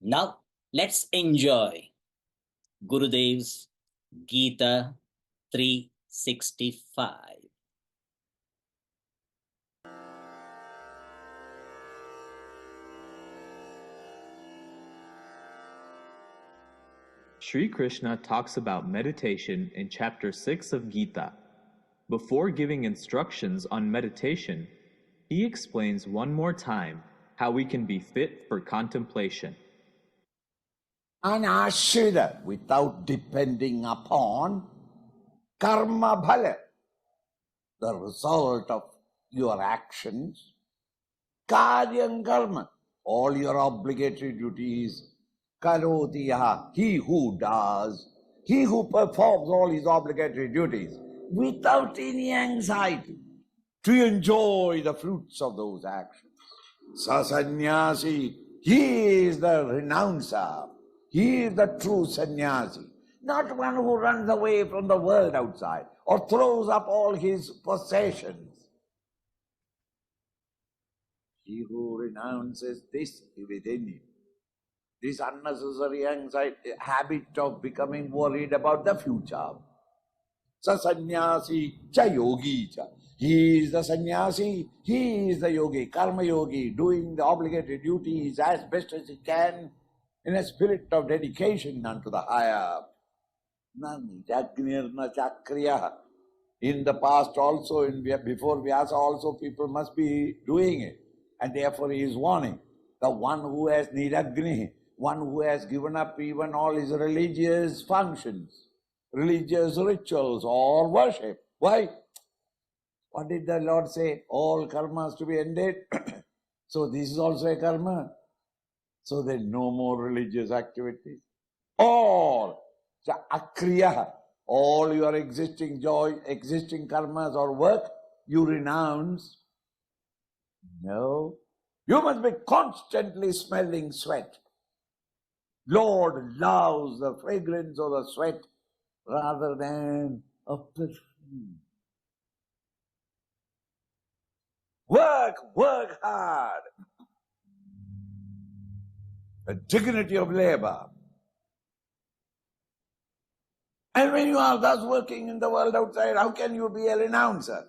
Now, let's enjoy Gurudev's Gita 365. Sri Krishna talks about meditation in chapter 6 of Gita. Before giving instructions on meditation, he explains one more time how we can be fit for contemplation. Anashrita, without depending upon karma bhala, the result of your actions, karyam karma, all your obligatory duties, karoti yaha, he who does, he who performs all his obligatory duties without any anxiety to enjoy the fruits of those actions. Sasannyasi, he is the renouncer. He is the true sannyasi, not one who runs away from the world outside or throws up all his possessions. He who renounces this within him, this unnecessary anxiety, habit of becoming worried about the future. Sasannyasi cha yogi cha. He is the sannyasi, he is the yogi, karma yogi, doing the obligatory duties as best as he can in a spirit of dedication unto the higher. In the past also, before Vyasa also, people must be doing it. And therefore he is warning, the one who has niragni, one who has given up even all his religious functions, religious rituals or worship. Why? What did the Lord say? All karmas to be ended. So this is also a karma. So then no more religious activities. All akriya, all your existing joy, existing karmas or work, you renounce. No. You must be constantly smelling sweat. Lord loves the fragrance of the sweat rather than of perfume. Work hard. The dignity of labor. And when you are thus working in the world outside, how can you be a renouncer?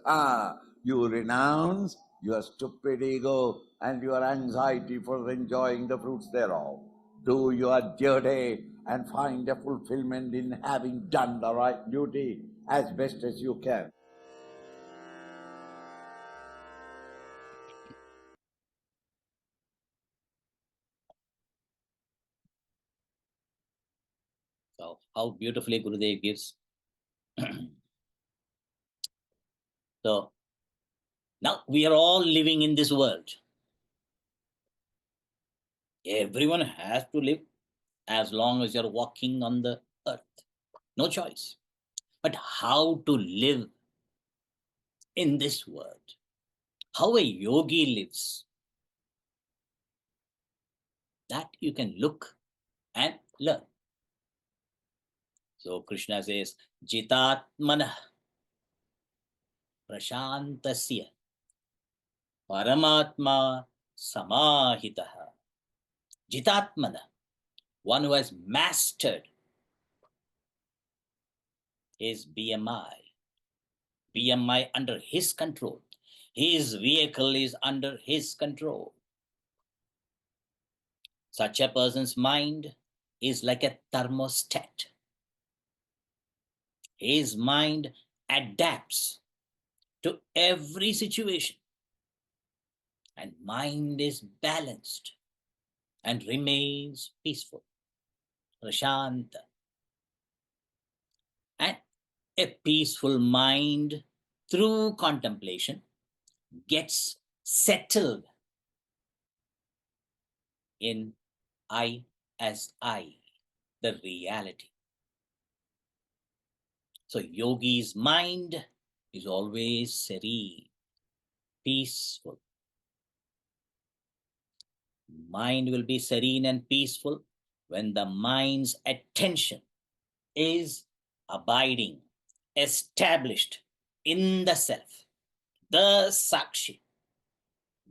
You renounce your stupid ego and your anxiety for enjoying the fruits thereof. Do your duty and find a fulfillment in having done the right duty as best as you can. So, how beautifully Gurudev gives. So, now we are all living in this world. Everyone has to live as long as you're walking on the earth. No choice. But how to live in this world? How a yogi lives, that you can look and learn. So Krishna says, Jitatmana Prashantasya Paramatma Samahitaha. Jitatmana, one who has mastered his BMI under his control. His vehicle is under his control. Such a person's mind is like a thermostat. His mind adapts to every situation, and mind is balanced and remains peaceful, prashanta. And a peaceful mind through contemplation gets settled in I as I, the reality. So yogi's mind is always serene, peaceful. Mind will be serene and peaceful when the mind's attention is abiding, established in the self, the sakshi,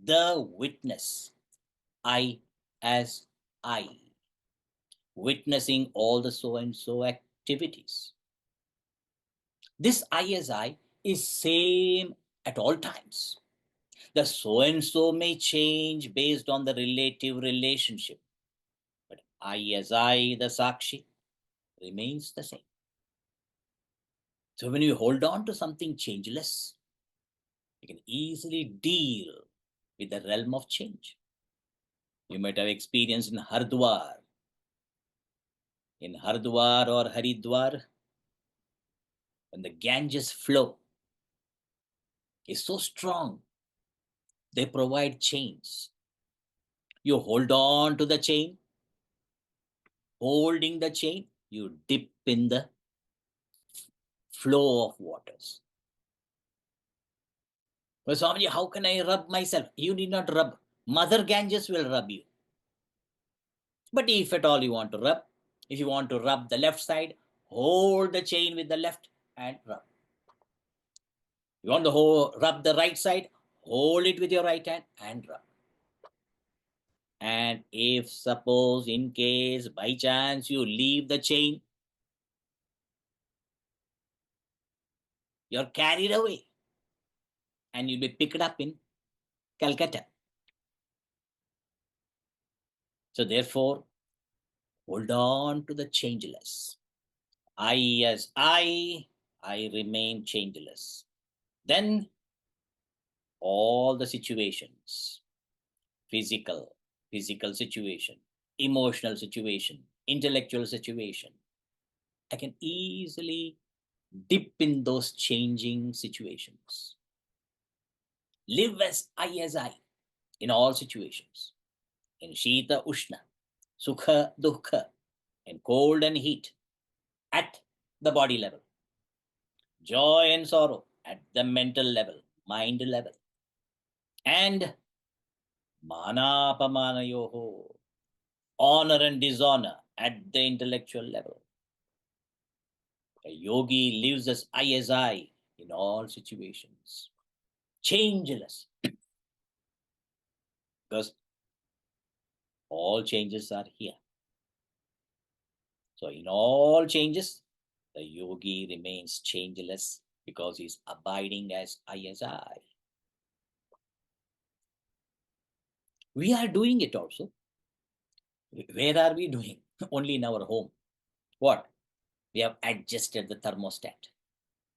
the witness, I as I. witnessing all the so and so activities. This ISI is same at all times. The so and so may change based on the relative relationship, but ISI, the Sakshi, remains the same. So when you hold on to something changeless, you can easily deal with the realm of change. You might have experienced in Hardwar or Haridwar, when the Ganges flow is so strong, they provide chains. You hold on to the chain, holding the chain, you dip in the flow of waters. Well, Swamiji, how can I rub myself? You need not rub. Mother Ganges will rub you. But if at all you want to rub, if you want to rub the left side, hold the chain with the left and rub. You want to rub the right side, hold it with your right hand and rub. And if suppose in case by chance you leave the chain, you're carried away and you'll be picked up in Calcutta. So therefore, hold on to the changeless. I as I remain changeless. Then all the situations, physical situation, emotional situation, intellectual situation, I can easily dip in those changing situations. Live as I in all situations. In Shita Ushna, Sukha Dukha, in cold and heat, at the body level. Joy and sorrow at the mental level, mind level. And Manapamana Yoho, honor and dishonor at the intellectual level. A yogi lives as ISI in all situations, changeless, because all changes are here. So in all changes, the yogi remains changeless because he is abiding as ISI. We are doing it also. Where are we doing? Only in our home. What? We have adjusted the thermostat.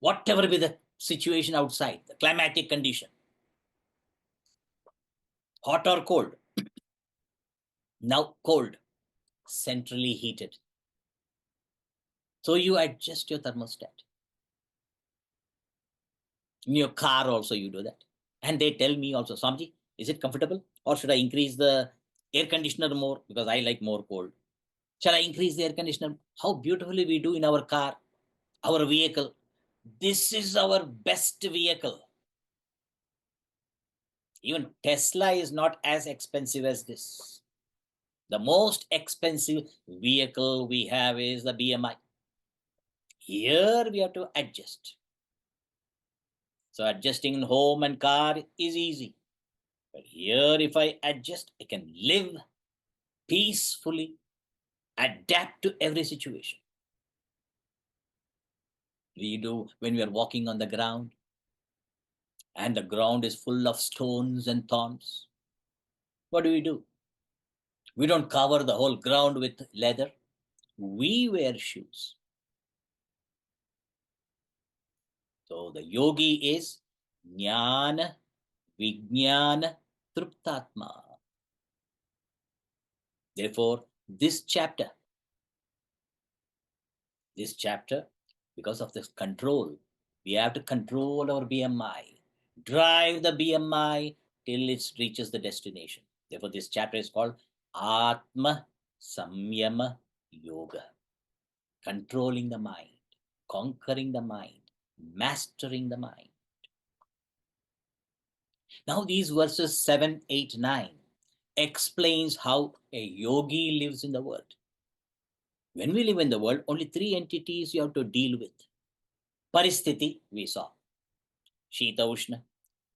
Whatever be the situation outside, the climatic condition, hot or cold, now cold, centrally heated. So you adjust your thermostat. In your car also you do that. And they tell me also, Swamiji, is it comfortable? Or should I increase the air conditioner more? Because I like more cold. Shall I increase the air conditioner? How beautifully we do in our car, our vehicle. This is our best vehicle. Even Tesla is not as expensive as this. The most expensive vehicle we have is the BMI. Here we have to adjust. So adjusting in home and car is easy. But here if I adjust, I can live peacefully, adapt to every situation. We do when we are walking on the ground and the ground is full of stones and thorns. What do? We don't cover the whole ground with leather. We wear shoes. So the yogi is Jnana, Vijnana, Truptatma. Therefore, this chapter, because of this control, we have to control our BMI, drive the BMI till it reaches the destination. Therefore, this chapter is called Atma Samyama Yoga. Controlling the mind, conquering the mind, mastering the mind. Now these verses 7, 8, 9 explains how a yogi lives in the world. When we live in the world, only three entities you have to deal with. Paristhiti, we saw. Shita Ushna,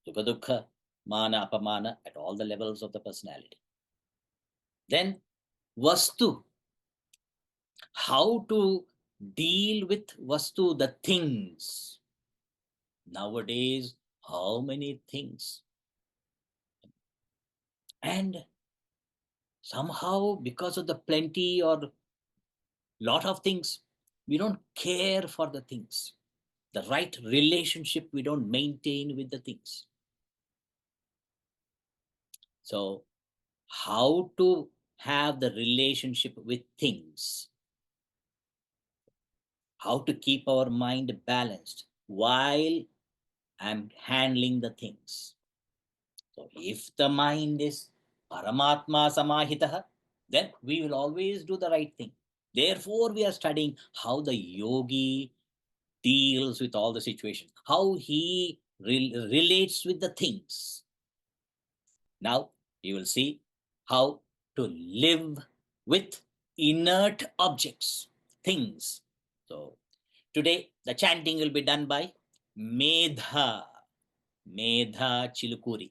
Sukha Dukha, Mana Apamana at all the levels of the personality. Then Vastu, how to deal with vastu, the things. Nowadays, how many things? And somehow, because of the plenty or lot of things, we don't care for the things. The right relationship we don't maintain with the things. So, how to have the relationship with things? How to keep our mind balanced while I'm handling the things? So, if the mind is Paramatma Samahitah, then we will always do the right thing. Therefore, we are studying how the yogi deals with all the situations, how he relates with the things. Now, you will see how to live with inert objects, things. So, today the chanting will be done by Medha Chilukuri.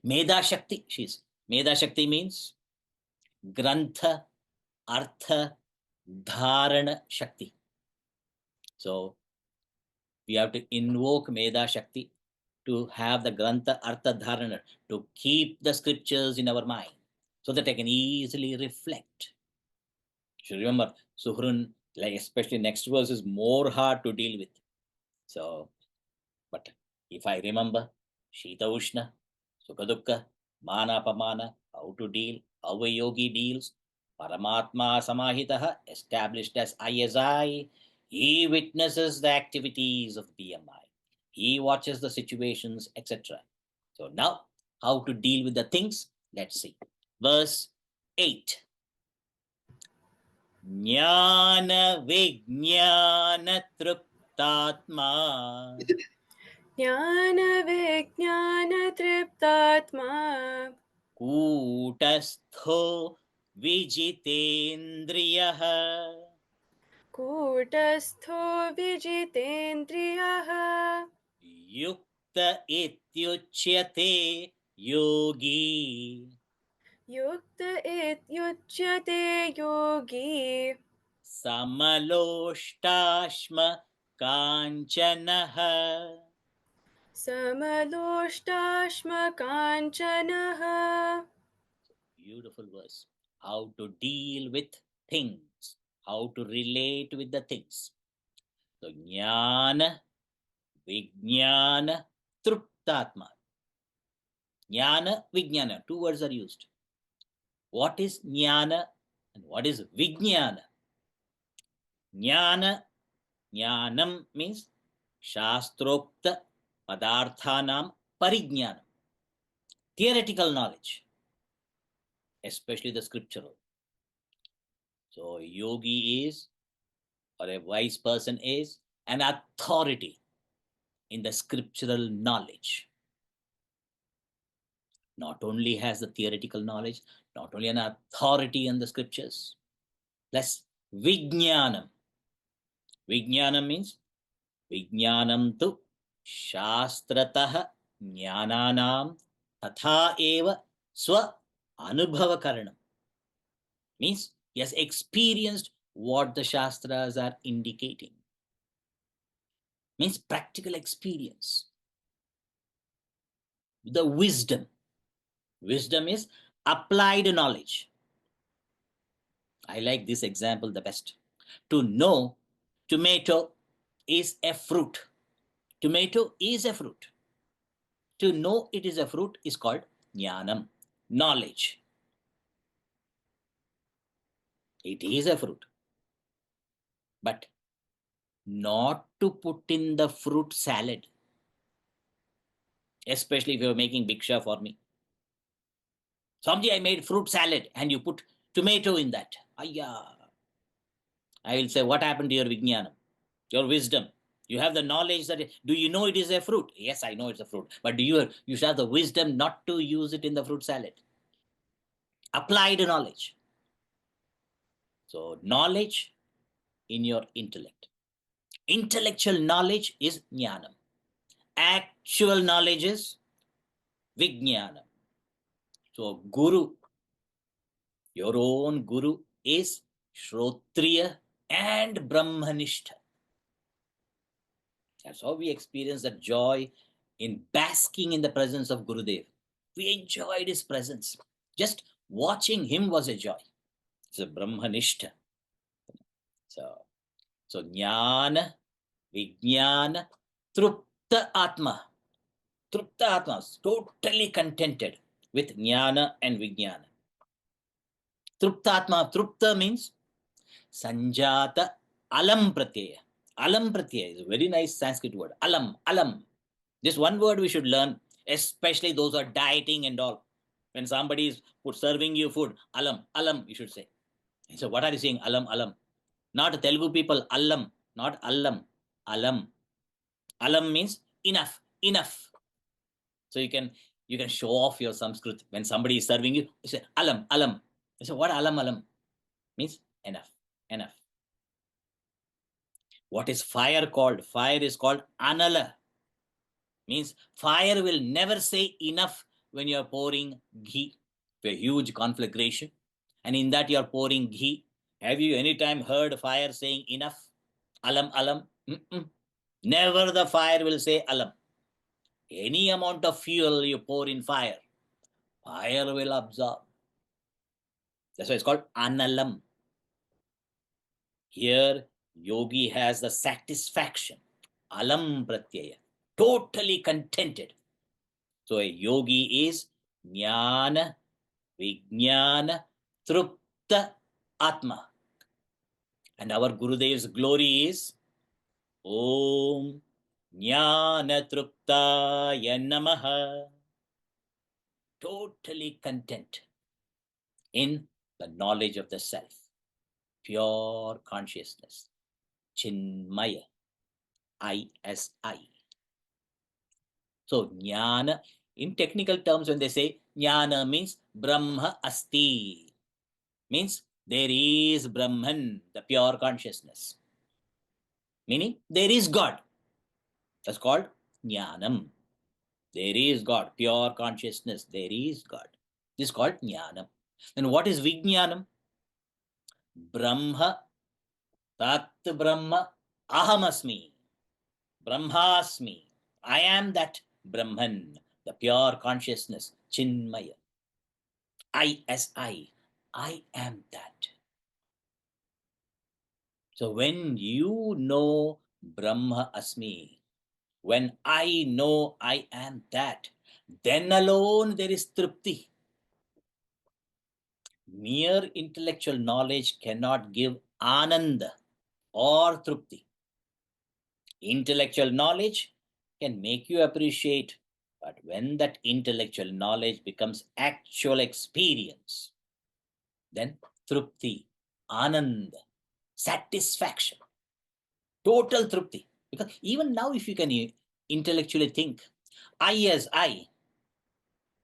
Medha Shakti, she's Medha Shakti means Grantha, Artha, Dharana Shakti. So we have to invoke Medha Shakti to have the Grantha, Artha, Dharana, to keep the scriptures in our mind so that I can easily reflect. You should remember, Suhrun, like especially next verse, is more hard to deal with. So, but if I remember Shita Ushna, Sukha Dukkha, Mana Pamana, how to deal, how a yogi deals, Paramatma Samahitaha, established as ISI, he witnesses the activities of BMI. He watches the situations, etc. So now, how to deal with the things? Let's see. Verse 8. Jnana Vijnana Truptatma ज्ञानविज्ञानतृप्तात्मा कूटस्थो विजितेन्द्रियः कूटस्थो विजितेन्द्रियः युक्त इत्युच्यते योगी युक्त इत्युच्यते योगी समलोष्टाश्म काञ्चनः. समलोष्टाश्मकाञ्चनः. Beautiful verse. How to deal with things, how to relate with the things. So, jnana, vijnana, truptatma. Jnana, vijnana, two words are used. What is jnana and what is vijnana? Jnana, jnanam means shastrokta padarthanam parijnanam. Theoretical knowledge, especially the scriptural. So, a yogi is, or a wise person is, an authority in the scriptural knowledge. Not only has the theoretical knowledge, not only an authority in the scriptures, plus vijnanam. Vijnanam means vijnanam tu shastratah jnananam tatha eva swa anubhava karanam. Means he has experienced what the shastras are indicating. Means practical experience. The wisdom. Wisdom is applied knowledge. I like this example the best. To know tomato is a fruit. Tomato is a fruit. To know it is a fruit is called jnanam, knowledge. It is a fruit. But not to put in the fruit salad. Especially if you're making bhiksha for me. Swamiji, I made fruit salad and you put tomato in that. Ayya. I will say, what happened to your vijnanam? Your wisdom? You have the knowledge that, do you know it is a fruit? Yes, I know it's a fruit. But do you should have the wisdom not to use it in the fruit salad. Applied knowledge. So knowledge in your intellect. Intellectual knowledge is jnanam. Actual knowledge is vijnanam. So guru, your own guru is Shrotriya, and Brahmanishta. That's how we experience that joy in basking in the presence of Gurudev. We enjoyed his presence. Just watching him was a joy. It's a Brahmanishta. So Jnana, Vijnana, Trupta Atma. Trupta Atma is totally contented with Jnana and Vijnana. Trupta Atma, Trupta means Sanjata Alam Pratyaya. Alam Pratyaya is a very nice Sanskrit word. Alam, Alam. This one word we should learn, especially those who are dieting and all. When somebody is serving you food, Alam, Alam, you should say. So what are you saying? Alam, Alam. Not Telugu people, Allam, not Allam, Alam. Alam means enough, enough. So you can show off your Sanskrit. When somebody is serving you, you say Alam, Alam. You say, what Alam, Alam? Means enough, enough. What is fire called? Fire is called Anala. Means fire will never say enough when you are pouring ghee to a huge conflagration. And in that you are pouring ghee. Have you any time heard fire saying enough? Alam, Alam? Never the fire will say Alam. Any amount of fuel you pour in fire, fire will absorb. That's why it's called Analam. Here, yogi has the satisfaction. Alam Pratyaya. Totally contented. So a yogi is Jnana, Vijnana, Trupta Atma. And our Gurudev's glory is Om Jnana Truptaya Namaha. Totally content in the knowledge of the self. Pure consciousness. Chinmaya. ISI. So Jnana, in technical terms, when they say Jnana means Brahma Asti, means there is Brahman, the pure consciousness. Meaning there is God. That's called Jnanam. There is God, pure consciousness. There is God. This is called Jnanam. Then what is Vijnanam? Brahma, Tat Brahma, Ahamasmi, Brahmasmi. I am that Brahman, the pure consciousness, Chinmaya. ISI. I am that. So when you know Brahma Asmi, when I know I am that, then alone there is Tripti. Mere intellectual knowledge cannot give Ananda or Tripti. Intellectual knowledge can make you appreciate, but when that intellectual knowledge becomes actual experience, then Tripti, Ananda, satisfaction, total Tripti. Because even now, if you can intellectually think, I as I,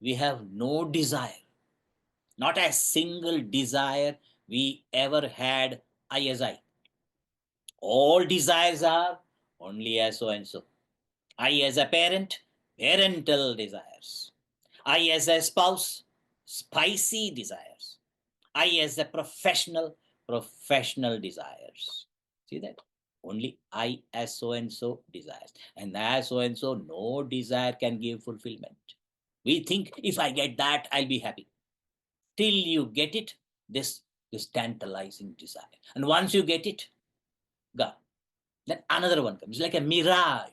we have no desire, not a single desire we ever had I as I. All desires are only as so and so. I as a parent, parental desires. I as a spouse, spicy desires. I as a professional, professional desires. See that? Only I as so and so desires. And as so and so, no desire can give fulfillment. We think if I get that, I'll be happy. Till you get it, this tantalizing desire. And once you get it, gone. Then another one comes, like a mirage.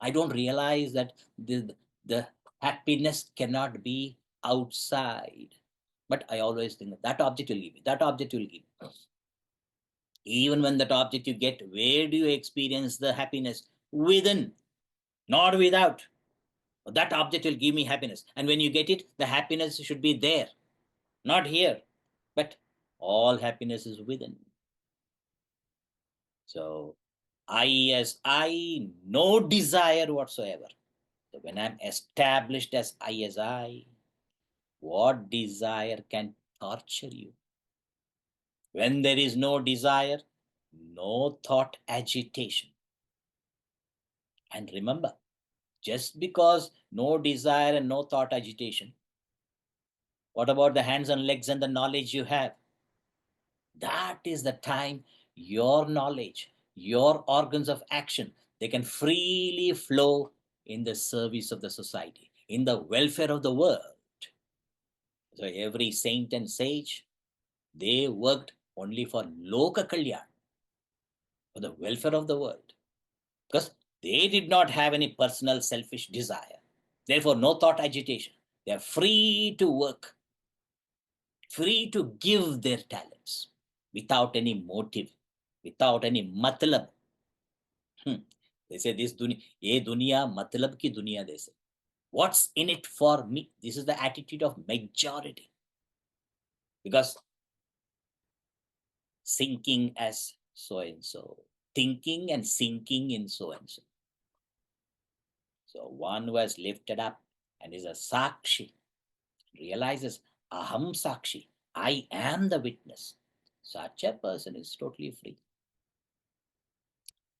I don't realize that the happiness cannot be outside. But I always think that object will give me, that object will give me. Even when that object you get, where do you experience the happiness? Within, not without. That object will give me happiness. And when you get it, the happiness should be there, not here. But all happiness is within. So I as I, no desire whatsoever. So when I'm established as I as I, what desire can torture you? When there is no desire, no thought agitation. And remember, just because no desire and no thought agitation, what about the hands and legs and the knowledge you have? That is the time your knowledge, your organs of action, they can freely flow in the service of the society, in the welfare of the world. So every saint and sage, they worked only for Loka Kalyan, for the welfare of the world, because they did not have any personal selfish desire. Therefore, no thought agitation. They are free to work, free to give their talents without any motive, without any matlab. They say this dunya, ye dunya matlab ki dunya, they say. What's in it for me? This is the attitude of majority. Because sinking as so and so, thinking and sinking in so and so. So one who has lifted up and is a sakshi, realizes aham sakshi, I am the witness. Such a person is totally free.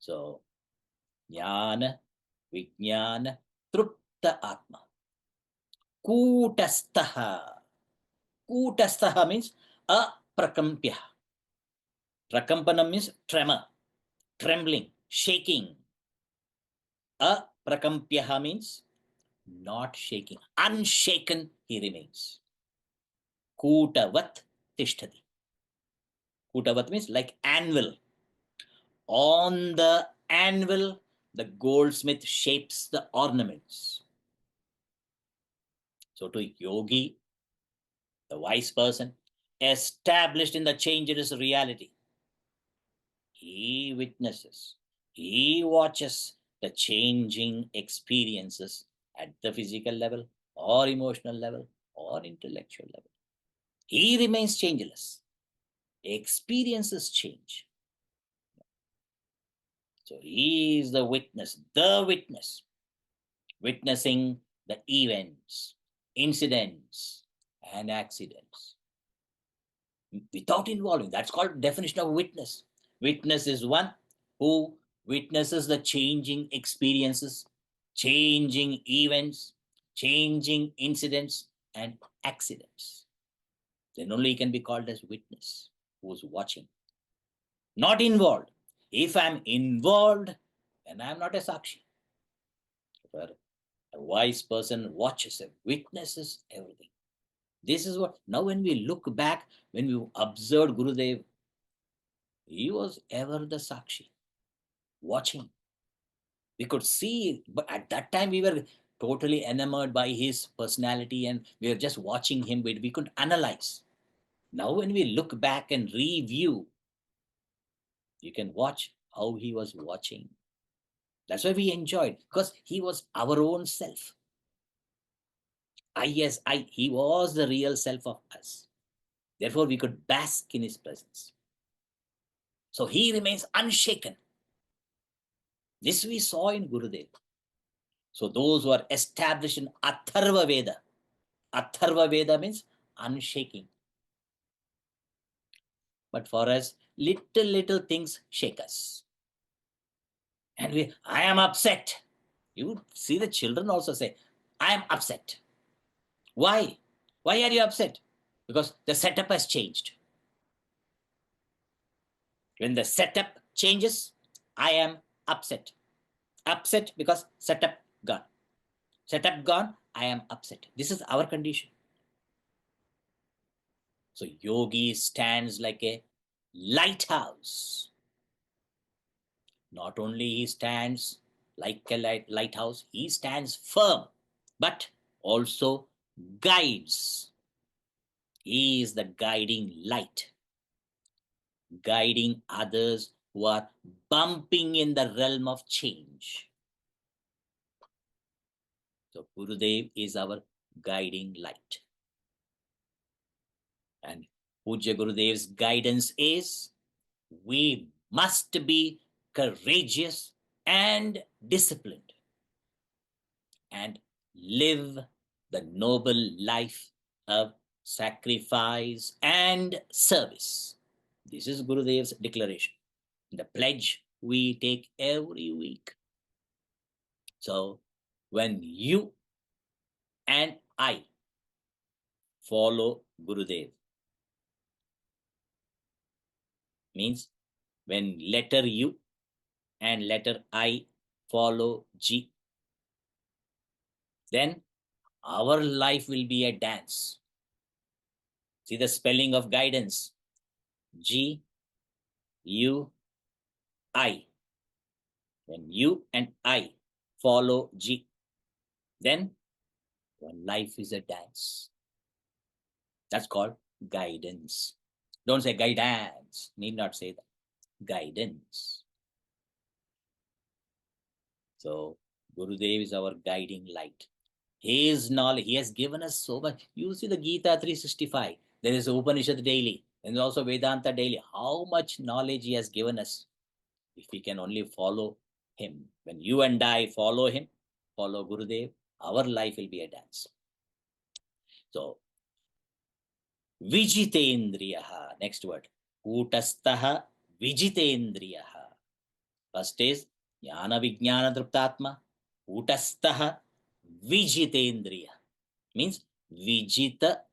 So jnana, vijnana, trupta atma. Kutastaha. Kutastaha means aprakampya. Prakampanam means tremor, trembling, shaking. Aprakampya means not shaking. Unshaken he remains. Kutavat tishtati. Kutavat means like anvil. On the anvil, the goldsmith shapes the ornaments. So to yogi, the wise person, established in the changeless reality, he witnesses, he watches the changing experiences at the physical level or emotional level or intellectual level. He remains changeless. Experiences change. So he is the witness, witnessing the events, incidents, and accidents without involving. That's called definition of witness. Witness is one who witnesses the changing experiences, changing events, changing incidents, and accidents. Then only he can be called as witness, who's watching, not involved. If I'm involved, then I'm not a sakshi. But a wise person watches and witnesses everything. This is what, now when we look back, when we observed Gurudev, he was ever the sakshi, watching. We could see, but at that time we were totally enamored by his personality and we were just watching him, but we couldn't analyze. Now when we look back and review, you can watch how he was watching. That's why we enjoyed, because he was our own self. He was the real self of us. Therefore, we could bask in his presence. So he remains unshaken. This we saw in Gurudev. So those who are established in Atharva Veda means unshaking. But for us, little things shake us. And I am upset. You see the children also say, I am upset. Why? Why are you upset? Because the setup has changed. When the setup changes, I am upset. Upset because setup gone. Setup gone, I am upset. This is our condition. So yogi stands like a lighthouse. Not only he stands like a lighthouse, he stands firm, but also guides. He is the guiding light, guiding others who are bumping in the realm of change. So Gurudev is our guiding light. And Pujya Gurudev's guidance is, we must be courageous and disciplined and live the noble life of sacrifice and service. This is Gurudev's declaration, the pledge we take every week. So when you and I follow Gurudev, Means when letter U and letter I follow G, then our life will be a dance. See the spelling of guidance. G, U, I. When U and I follow G, then your life is a dance. That's called guidance. Don't say guidance. Need not say that. Guidance. So Gurudev is our guiding light. His knowledge, he has given us so much. You see the Gita 365. There is Upanishad daily. And also Vedanta daily. How much knowledge he has given us. If we can only follow him. When you and I follow him, follow Gurudev, our life will be a dance. So, Vijitendriyaha. Next word. Kutastaha Vijitendriyaha. First is Jnana Vijnana Druptatma. Kutastaha Vijitendriya. Means Vijita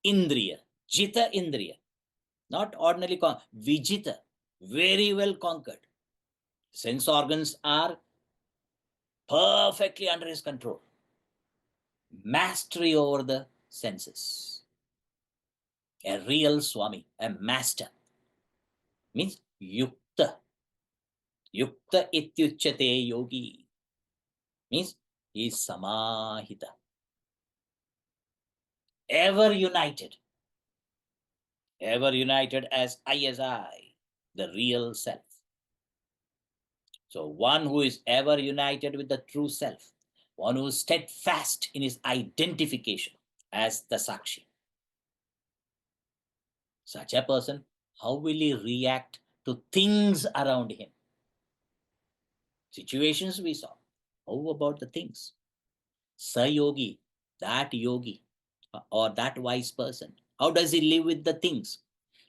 Indriya. Jita Indriya. Not ordinarily Vijita. Very well conquered. Sense organs are perfectly under his control. Mastery over the senses. A real Swami, a master. Means Yukta. Yukta ityuchate yogi. Means he is Samahita. Ever united. Ever united as I, the real self. So one who is ever united with the true self, one who is steadfast in his identification as the Sakshi. Such a person, how will he react to things around him? Situations we saw. How about the things? Sayogi, that yogi, or that wise person, how does he live with the things?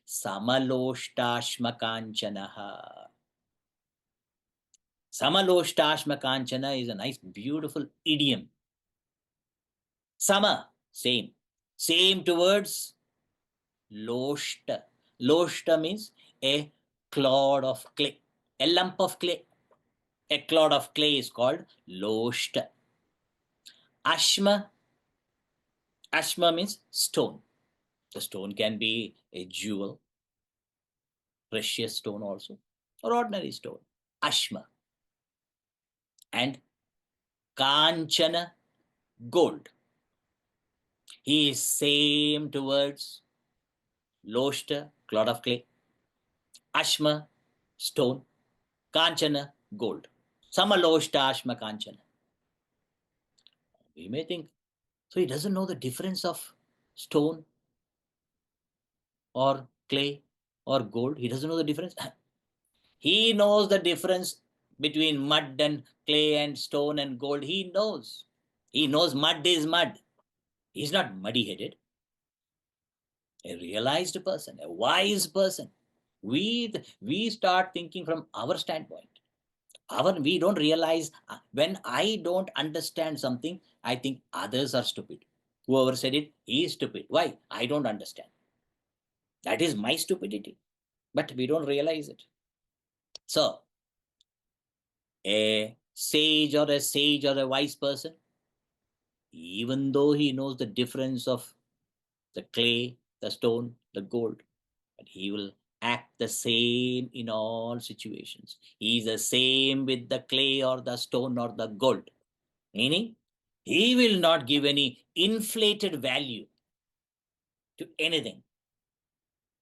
Samaloshtasmakanchanaha. Samaloshtasmakanchana is a nice, beautiful idiom. Sama, same. Same towards loshta. Loshta means a clod of clay, a lump of clay. A clod of clay is called loshta. Ashma. Ashma means stone. The stone can be a jewel, precious stone also, or ordinary stone. Ashma. And Kanchana, gold. He is same towards Loshta, clod of clay, Ashma, stone, Kanchana, gold. Samaloshta, Ashma, Kanchana. We may think, so he doesn't know the difference of stone or clay or gold. He doesn't know the difference. He knows the difference between mud and clay and stone and gold. He knows. He knows mud is mud. He's not muddy-headed. A realized person, a wise person. We start thinking from our standpoint. We don't realize when I don't understand something, I think others are stupid. Whoever said it, he is stupid. Why? I don't understand. That is my stupidity. But we don't realize it. So, a sage or a wise person, even though he knows the difference of the clay, the stone, the gold, but he will act the same in all situations. He is the same with the clay or the stone or the gold. Meaning, he will not give any inflated value to anything,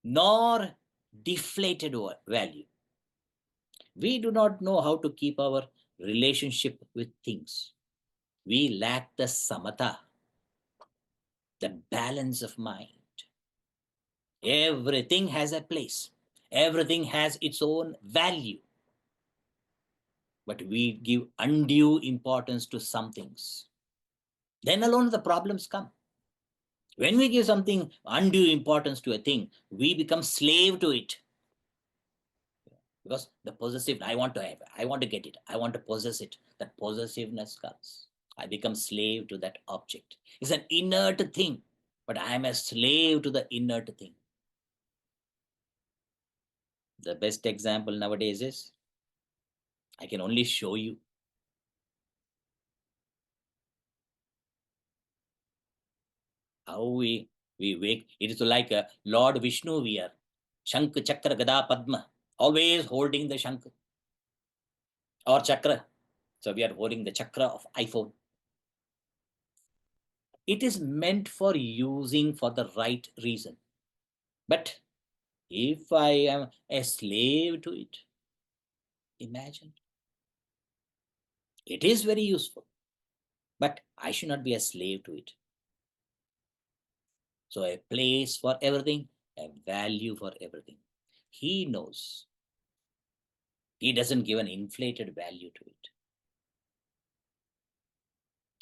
nor deflated value. We do not know how to keep our relationship with things. We lack the samatha, the balance of mind. Everything has a place. Everything has its own value. But we give undue importance to some things. Then alone the problems come. When we give something undue importance to a thing, we become slave to it. Because the possessive, I want to have it, I want to get it, I want to possess it. That possessiveness comes. I become slave to that object. It's an inert thing, but I am a slave to the inert thing. The best example nowadays is, I can only show you. How we wake. It is like a Lord Vishnu we are. Shankh, Chakra, Gada, Padma. Always holding the Shankh or Chakra. So we are holding the Chakra of iPhone. It is meant for using for the right reason. But if I am a slave to it, imagine. It is very useful, but I should not be a slave to it. So a place for everything, a value for everything. He knows. He doesn't give an inflated value to it.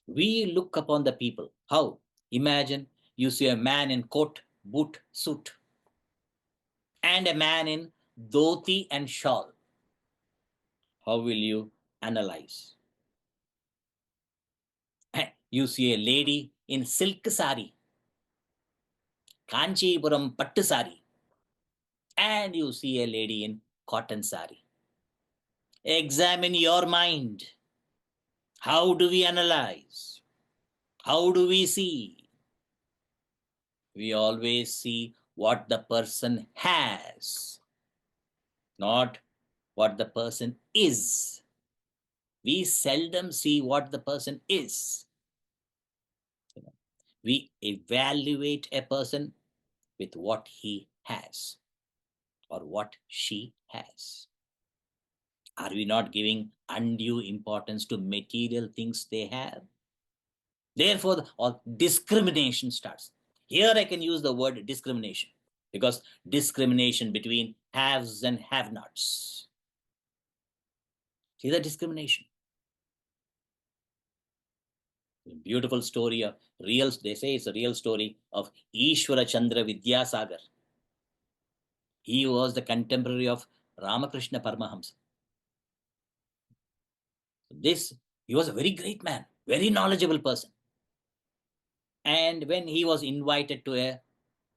We look upon the people. How? Imagine you see a man in coat, boot, suit, and a man in dhoti and shawl. How will you analyze? You see a lady in silk sari, Kanchipuram pattu sari, and you see a lady in cotton sari. Examine your mind. How do we analyze? How do we see? We always see what the person has, not what the person is. We seldom see what the person is. We evaluate a person with what he has or what she has. Are we not giving undue importance to material things they have? Therefore, all discrimination starts. Here I can use the word discrimination, because discrimination between haves and have-nots. See the discrimination. Beautiful story of real, they say it's a real story of Ishwara Chandra Vidyasagar. He was the contemporary of Ramakrishna Paramahamsa. He was a very great man, very knowledgeable person. And when he was invited to a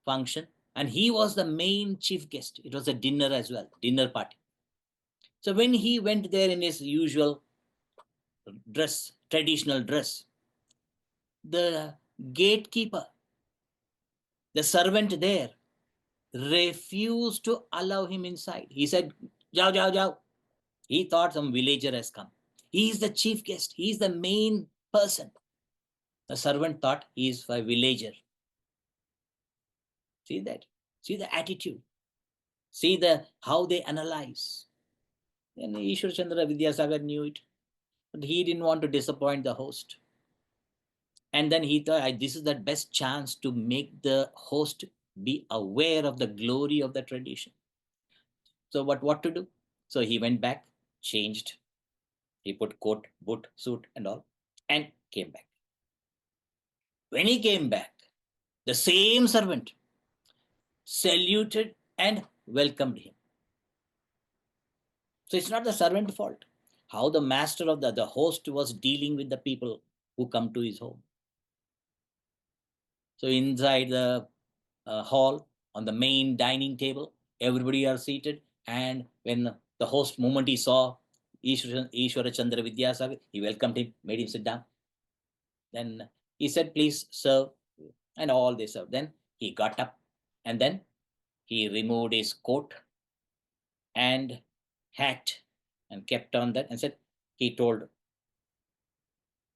function, and he was the main chief guest, it was a dinner as well, dinner party. So when he went there in his usual dress, traditional dress, the gatekeeper, the servant there, refused to allow him inside. He said, "Jao, jao, jao." He thought some villager has come. He is the chief guest. He is the main person. The servant thought he is a villager. See that? See the attitude. See how they analyze. And Ishwar Chandra Vidyasagar knew it, but he didn't want to disappoint the host. And then he thought, this is the best chance to make the host be aware of the glory of the tradition. So what to do? So he went back, changed. He put coat, boot, suit and all, and came back. When he came back, the same servant saluted and welcomed him. So it's not the servant's fault. How the master of the host was dealing with the people who come to his home. So inside the hall, on the main dining table, everybody are seated. And when the host, moment he saw Ishwara Chandra Vidyasagar, he welcomed him, made him sit down. Then he said, "Please serve." And all they served. Then he got up and then he removed his coat and hat and kept on that and said, he told,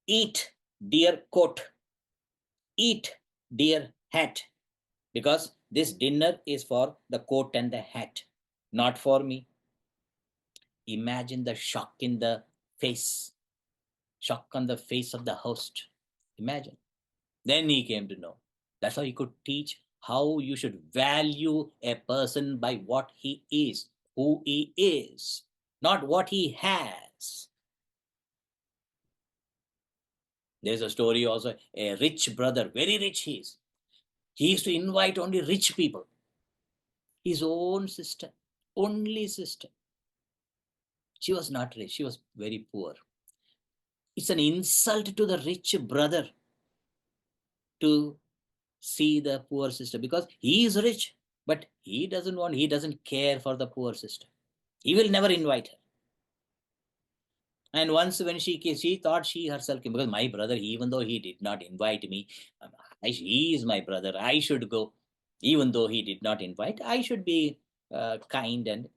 "Eat, dear coat, eat, dear hat, because this dinner is for the coat and the hat, not for me." Imagine the shock in the face, shock on the face of the host. Imagine. Then he came to know. That's how he could teach how you should value a person by what he is, who he is, not what he has. There's a story also, a rich brother, very rich he is. He used to invite only rich people. His own sister, only sister. She was not rich, she was very poor. It's an insult to the rich brother to see the poor sister, because he is rich. But he doesn't care for the poor sister. He will never invite her. And once when she thought she herself came, because my brother, even though he did not invite me, he is my brother, I should go. Even though he did not invite, I should be kind and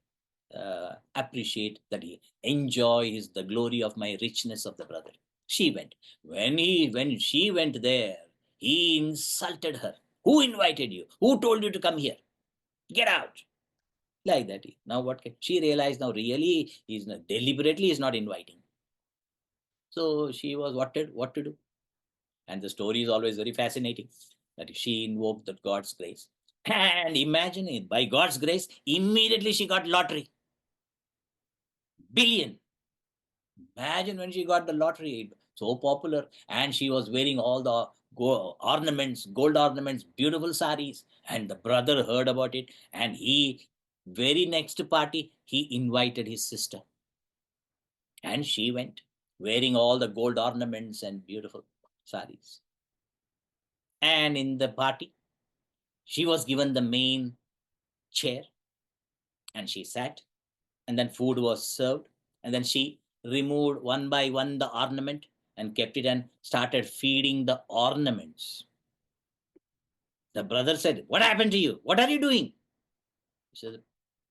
appreciate that he enjoys the glory of my richness of the brother. She went. When she went there, he insulted her. Who invited you? Who told you to come here? Get out. Like that. Now what can she realized now really he's not deliberately is not inviting. So she was what to do. And the story is always very fascinating. That she invoked the God's grace. And imagine it, by God's grace, immediately she got lottery. Billion. Imagine when she got the lottery, so popular, and she was wearing all the gold ornaments, beautiful saris, and the brother heard about it, and he, very next party, he invited his sister, and she went, wearing all the gold ornaments and beautiful saris. And in the party, she was given the main chair, and she sat, and then food was served, and then she removed one by one the ornament and kept it and started feeding the ornaments. The brother said, "What happened to you? What are you doing?" He said,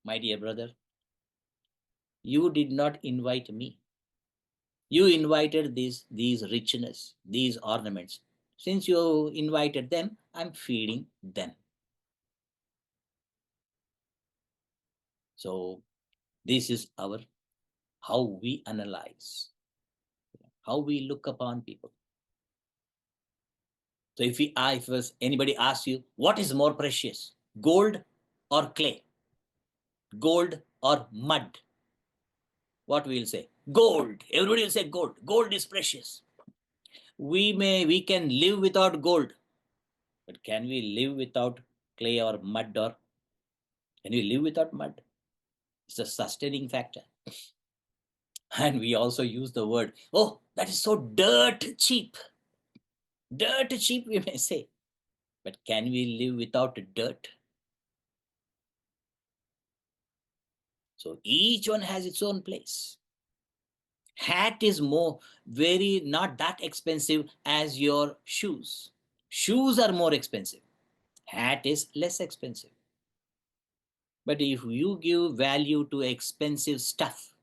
"My dear brother, you did not invite me. You invited these richness, these ornaments. Since you invited them, I'm feeding them." So this is our how we analyze, how we look upon people. So if anybody asks you, what is more precious, gold or clay, gold or mud, what we will say? Gold. Everybody will say gold. Gold is precious. We can live without gold, but can we live without clay or mud? Or can we live without mud? It's a sustaining factor. And we also use the word, oh, that is so dirt cheap. Dirt cheap, we may say. But can we live without dirt? So each one has its own place. Hat is very not that expensive as your shoes. Shoes are more expensive. Hat is less expensive. But if you give value to expensive stuff,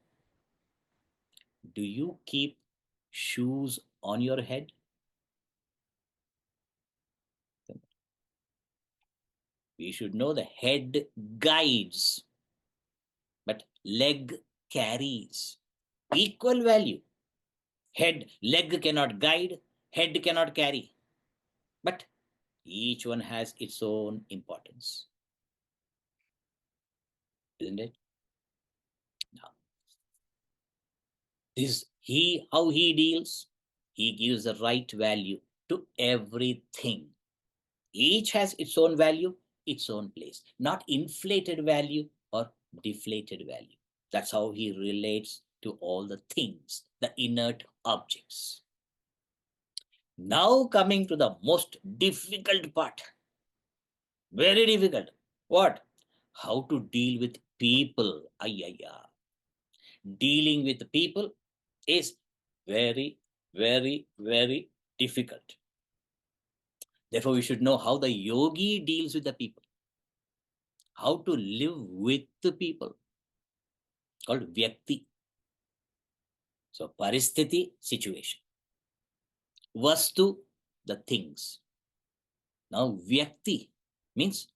do you keep shoes on your head? We should know the head guides, but leg carries. Equal value. Leg cannot guide, head cannot carry. But each one has its own importance. Isn't it? Now, how he deals, he gives the right value to everything. Each has its own value, its own place, not inflated value or deflated value. That's how he relates to all the things, the inert objects. Now coming to the most difficult part. Very difficult. What? How to deal with people. Dealing with people is very, very, very difficult. Therefore, we should know how the yogi deals with the people, how to live with the people, called vyakti. So, paristhiti, situation. Vastu, the things. Now, vyakti means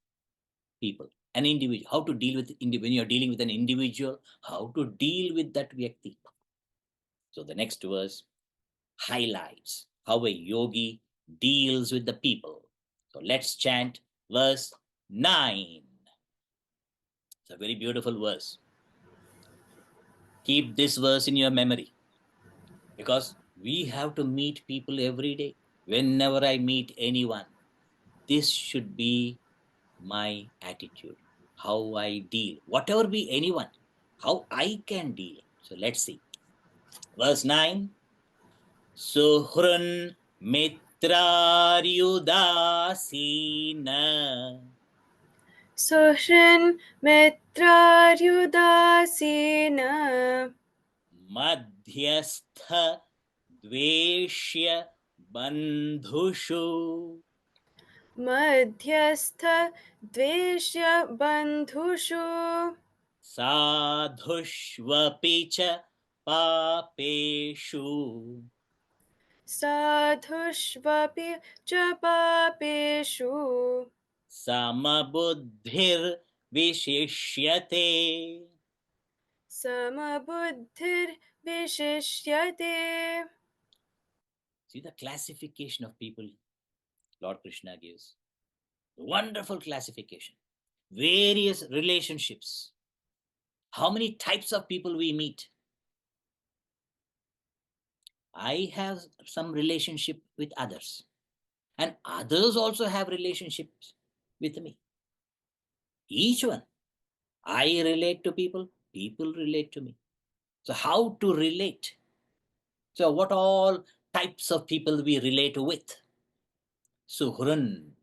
people, an individual. How to deal with when you're dealing with an individual, how to deal with that vyakti. So, the next verse highlights how a yogi deals with the people. So let's chant verse 9. It's a very beautiful verse. Keep this verse in your memory, because we have to meet people every day. Whenever I meet anyone, this should be my attitude, how I deal, whatever be anyone, how I can deal. So let's see. Verse 9. Suhrun mitraryudasina सुहृन् मित्रार्युदासीन मध्यस्थ द्वेष्य बन्धुषु मध्यस्थ द्वेष्य बन्धुषु साधुष्वपि च पापेषु साधुष्वपि च पापेषु समबुद्धिर्विशिष्यते. समबुद्धिर्विशिष्यते. See the classification of people Lord Krishna gives. Wonderful classification. Various relationships. How many types of people we meet? I have some relationship with others, and others also have relationships with me. Each one. I relate to people, people relate to me. So, how to relate? So, what all types of people we relate with? Suhrun.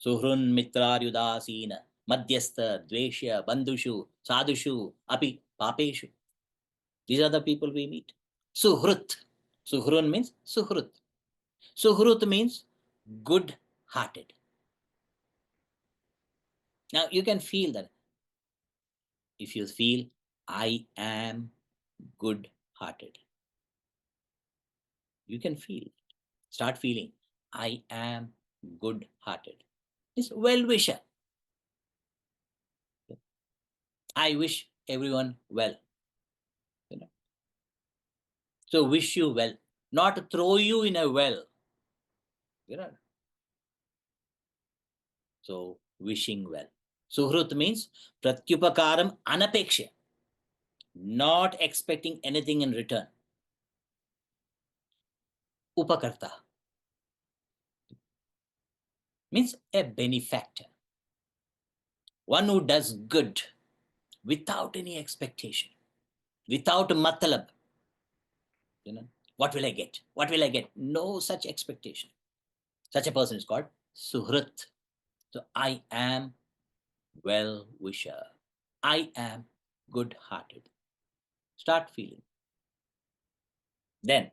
Suhrun mitraryudasina. Madhyastha, Dveshya, Bandhushu, Sadhushu, Api, Papeshu. These are the people we meet. Suhrut. Suhrun means Suhrut. Suhrut means good hearted. Now you can feel that. If you feel, I am good hearted, you can feel. Start feeling, I am good hearted. It's well wisher. I wish everyone well. So wish you well, not throw you in a well. So wishing well. Suhrut means pratyupakaram anapeksha, not expecting anything in return. Upakarta means a benefactor, one who does good without any expectation, without matlab. What will I get? What will I get? No such expectation. Such a person is called Suhrit. So I am well wisher. I am good hearted. Start feeling. Then,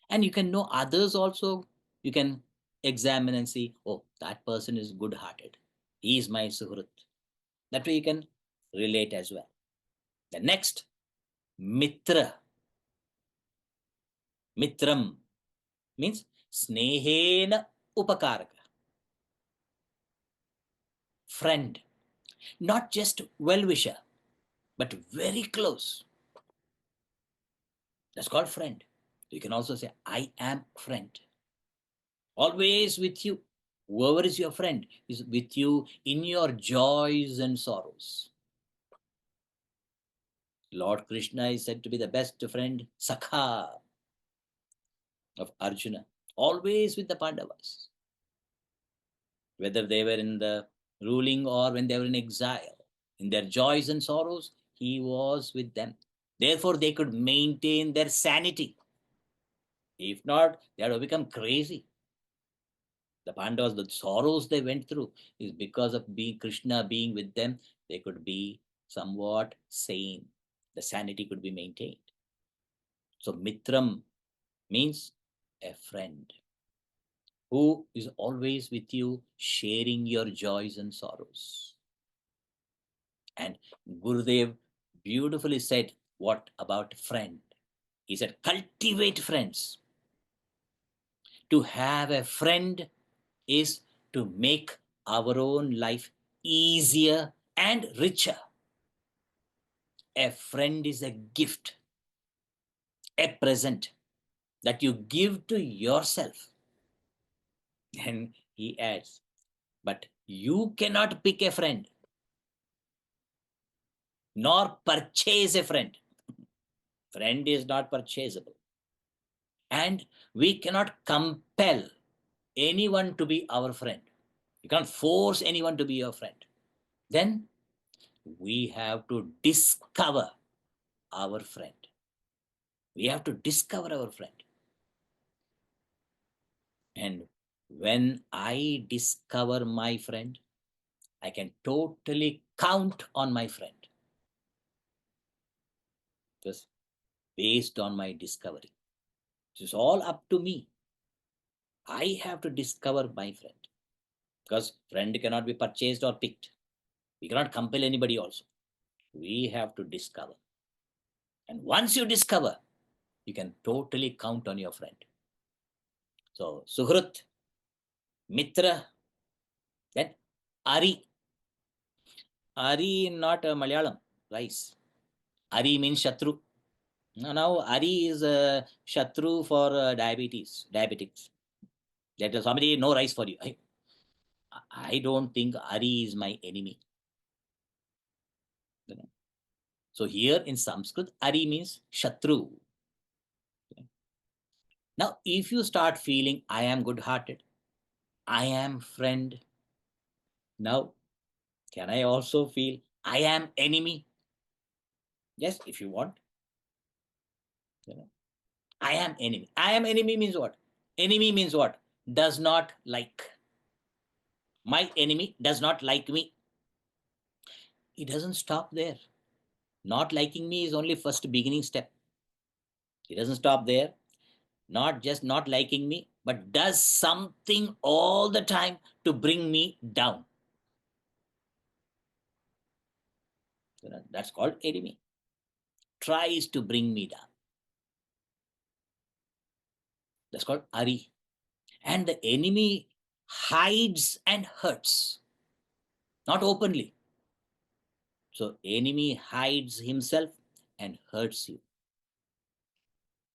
and you can know others also. You can examine and see, oh, that person is good hearted. He is my Suhrit. That way you can relate as well. The next, Mitra. Mitram means snehena upakaraka. Friend. Not just well-wisher, but very close. That's called friend. You can also say, I am friend. Always with you. Whoever is your friend is with you in your joys and sorrows. Lord Krishna is said to be the best friend, Sakha of Arjuna. Always with the Pandavas. Whether they were in the ruling or when they were in exile. In their joys and sorrows, he was with them. Therefore, they could maintain their sanity. If not, they had to become crazy. The Pandavas, the sorrows they went through is because of Krishna being with them, they could be somewhat sane. The sanity could be maintained. So Mitram means a friend who is always with you, sharing your joys and sorrows. And Gurudev beautifully said, what about friend? He said, cultivate friends. To have a friend is to make our own life easier and richer. A friend is a gift, a present that you give to yourself. And he adds, but you cannot pick a friend, nor purchase a friend. Friend is not purchasable. And we cannot compel anyone to be our friend. You can't force anyone to be your friend. Then we have to discover our friend. We have to discover our friend. And when I discover my friend, I can totally count on my friend. Just based on my discovery. It's all up to me. I have to discover my friend. Because friend cannot be purchased or picked. We cannot compel anybody also. We have to discover. And once you discover, you can totally count on your friend. So, Suhrut, Mitra, then Ari. Ari not Malayalam, rice. Ari means Shatru. Now, Ari is Shatru for diabetics. That is somebody, no rice for you. I don't think Ari is my enemy. So here in Sanskrit, Ari means Shatru. Now, if you start feeling, I am good-hearted, I am friend, now, can I also feel, I am enemy? Yes, if you want. I am enemy. I am enemy means what? Enemy means what? Does not like. My enemy does not like me. It doesn't stop there. Not liking me is only first beginning step. It doesn't stop there. Not just not liking me, but does something all the time to bring me down. That's called enemy. Tries to bring me down. That's called Ari. And the enemy hides and hurts, not openly. So enemy hides himself and hurts you.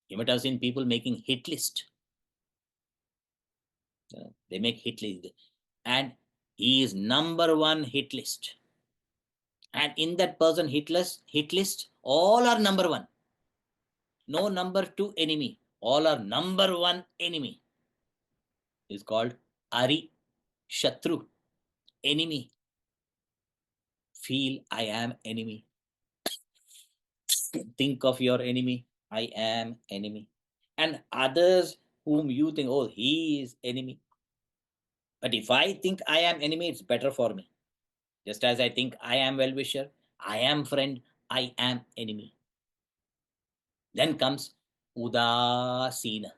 You might have seen people making hit list. They make hit list, and he is number one hit list. And in that person hit list, all are number one. No number two enemy. All are number one enemy. Is called Ari, Shatru, enemy. Feel I am enemy. Think of your enemy. I am enemy. And others whom you think, oh, he is enemy. But if I think I am enemy, it's better for me. Just as I think I am well-wisher, I am friend, I am enemy. Then comes Udasina.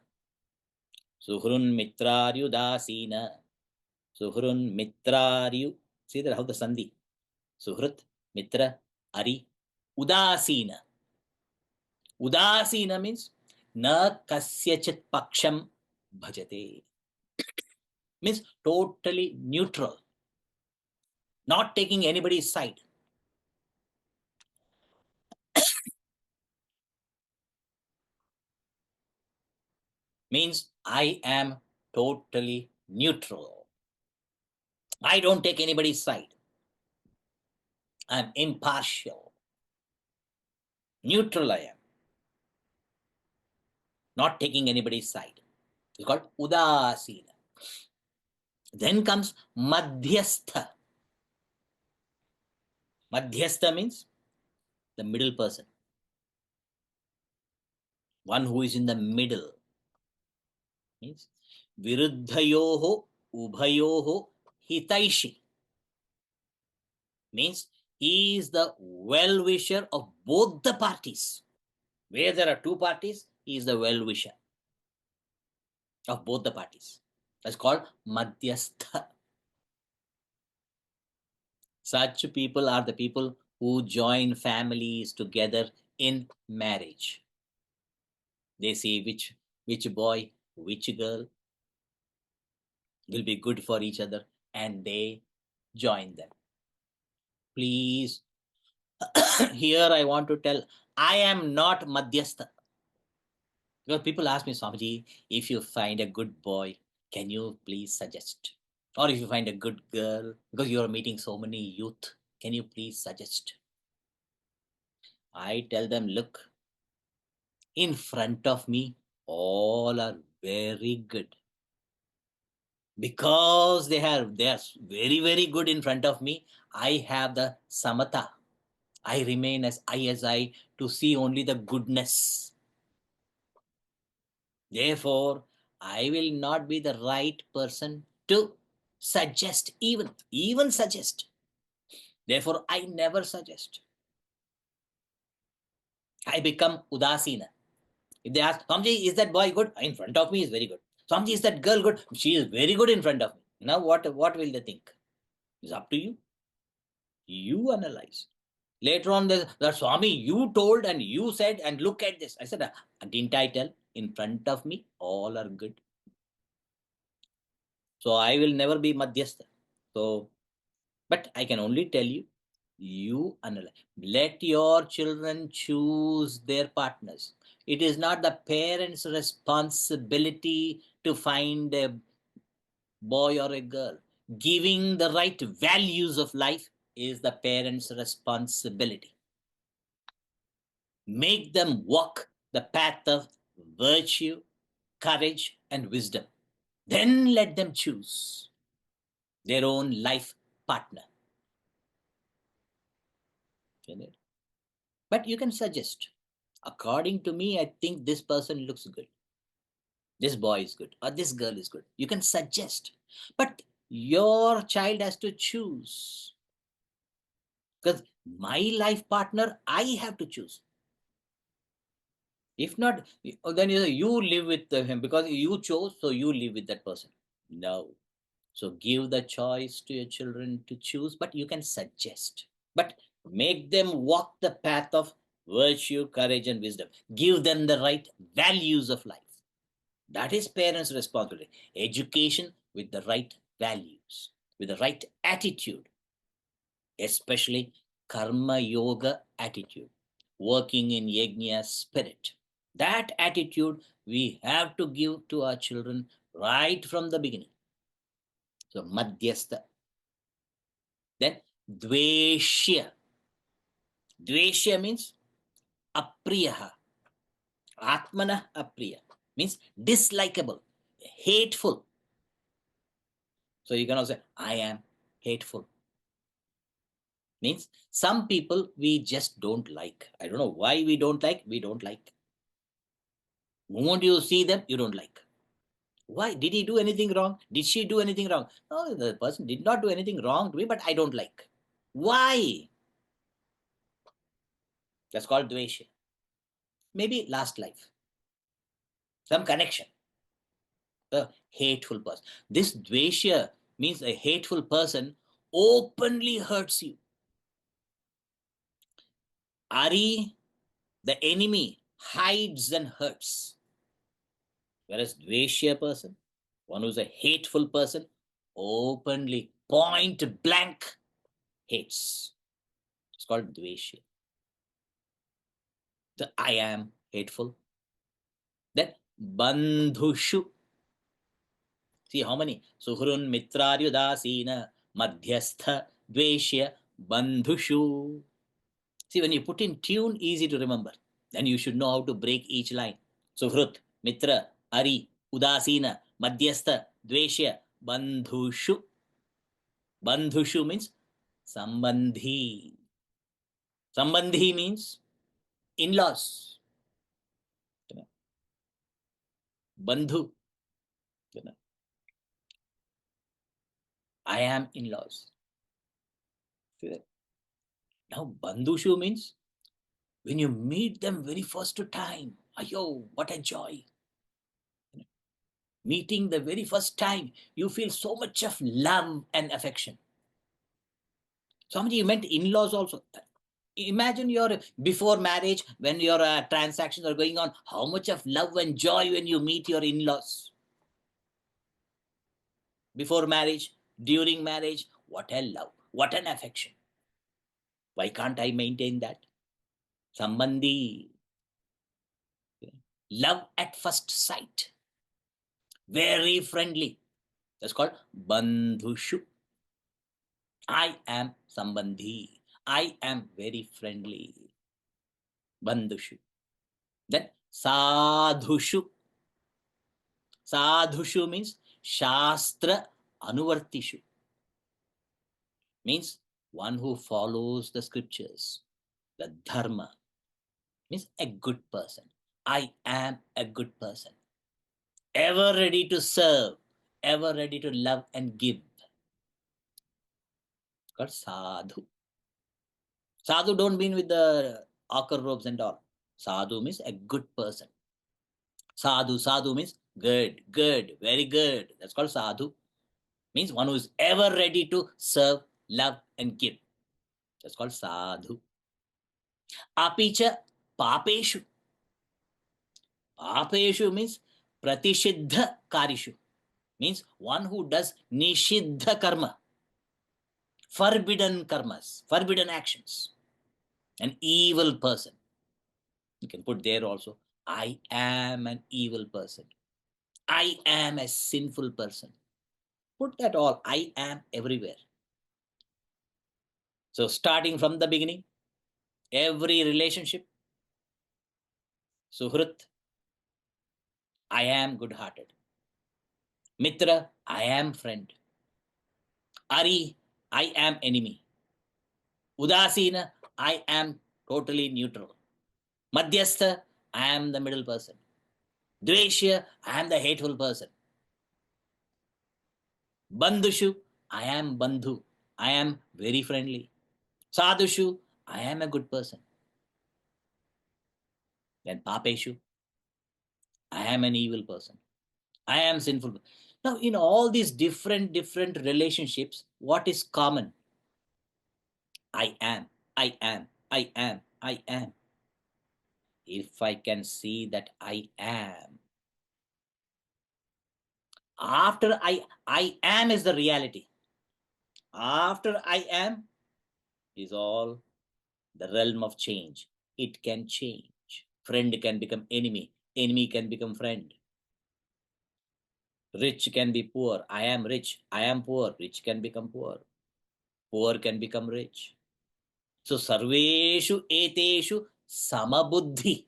Suhrun Mitraryu Udasina. Suhrun Mitraryu. See that how the Sandhi. Suhrut, Mitra, Ari, Udasina. Udasina means na kasyachit paksham bhajate. Means totally neutral. Not taking anybody's side. Means I am totally neutral. I don't take anybody's side. I'm impartial. Neutral I am. Not taking anybody's side. It's called Udasina. Then comes Madhyastha. Madhyastha means the middle person. One who is in the middle. Means Viruddhayoho Ubhayoho Hitaishi. Means he is the well-wisher of both the parties. Where there are two parties, he is the well-wisher of both the parties. That's called Madhyastha. Such people are the people who join families together in marriage. They see which boy, which girl will be good for each other, and they join them. Please, here I want to tell, I am not Madhyastha. Because people ask me, Swamiji, if you find a good boy, can you please suggest? Or if you find a good girl, because you are meeting so many youth, can you please suggest? I tell them, look, in front of me, all are very good. Because they are very, very good in front of me, I have the samatha. I remain as I to see only the goodness. Therefore, I will not be the right person to suggest, even suggest. Therefore, I never suggest. I become udasina. If they ask, Swamiji, is that boy good? In front of me is very good. Swamiji, is that girl good? She is very good in front of me. Now what will they think? It's up to you. You analyze. Later on, the Swami, you told and you said, and look at this. I said, didn't I tell? In front of me, all are good. So I will never be Madhyastha. So, but I can only tell you, you analyze. Let your children choose their partners. It is not the parents' responsibility to find a boy or a girl. Giving the right values of life is the parents' responsibility. Make them walk the path of virtue, courage, and wisdom. Then let them choose their own life partner. But you can suggest, according to me, I think this person looks good. This boy is good, or this girl is good. You can suggest. But your child has to choose. Because my life partner, I have to choose. If not, then you live with him because you chose, so you live with that person. No. So give the choice to your children to choose, but you can suggest. But make them walk the path of virtue, courage, and wisdom. Give them the right values of life. That is parents' responsibility. Education with the right values, with the right attitude, especially karma yoga attitude, working in yajna spirit. That attitude we have to give to our children right from the beginning. So madhyastha. Then dveshya. Dveshya means apriyaha. Atmana apriya means dislikable, hateful. So you can also say, I am hateful. Means some people we just don't like. I don't know why we don't like. We don't like. The moment you see them, you don't like. Why? Did he do anything wrong? Did she do anything wrong? No, the person did not do anything wrong to me, but I don't like. Why? That's called dvesha. Maybe last life. Some connection. A hateful person. This dvesha means a hateful person openly hurts you. Ari, the enemy, hides and hurts. Whereas dvesha person, one who's a hateful person, openly, point blank hates. It's called dvesha. The I am hateful. Then bandhushu. See how many? Suhrun mitraryudasina madhyastha dveshya bandhushu. See, when you put in tune, easy to remember. Then you should know how to break each line. Suhrut, mitra, ari, udasina, madhyastha, dveshya, bandhushu. Bandhushu means sambandhi. Sambandhi means in-laws. Bandhu. I am in-laws. Now, bandhushu means when you meet them very first time, ayo, what a joy. Meeting the very first time, you feel so much of love and affection. Somebody meant in-laws also. Imagine your before marriage, when your transactions are going on, how much of love and joy when you meet your in-laws. Before marriage, during marriage, what a love, what an affection. Why can't I maintain that? Sambandhi. Love at first sight. Very friendly. That's called bandhushu. I am sambandhi. I am very friendly. Bandhushu. Then sadhushu. Sadhushu means shastra anuvartishu. Means one who follows the scriptures, the dharma. Means a good person. I am a good person. Ever ready to serve, ever ready to love and give. Called sadhu. Sadhu don't mean with the ochre robes and all. Sadhu means a good person. Sadhu means good, good, very good. That's called sadhu. Means one who is ever ready to serve, love, and give. That's called sadhu. Apicha papeshu. Papeshu means pratishiddha karishu. Means one who does nishiddha karma. Forbidden karmas, forbidden actions. An evil person. You can put there also, I am an evil person. I am a sinful person. Put that all. I am everywhere. So starting from the beginning, every relationship, Suhrit, I am good-hearted. Mitra, I am friend. Ari, I am enemy. Udasina, I am totally neutral. Madhyastha, I am the middle person. Dveshya, I am the hateful person. Bandhushu, I am bandhu. I am very friendly. Sadhushu, I am a good person. Then Papeshu, I am an evil person. I am sinful. Now, in all these different relationships, what is common? I am, I am, I am, I am. If I can see that I am, after I am is the reality. After I am is all the realm of change. It can change. Friend can become enemy. Enemy can become friend. Rich can be poor. I am rich. I am poor. Rich can become poor. Poor can become rich. So sarveshu eteshu samabuddhi.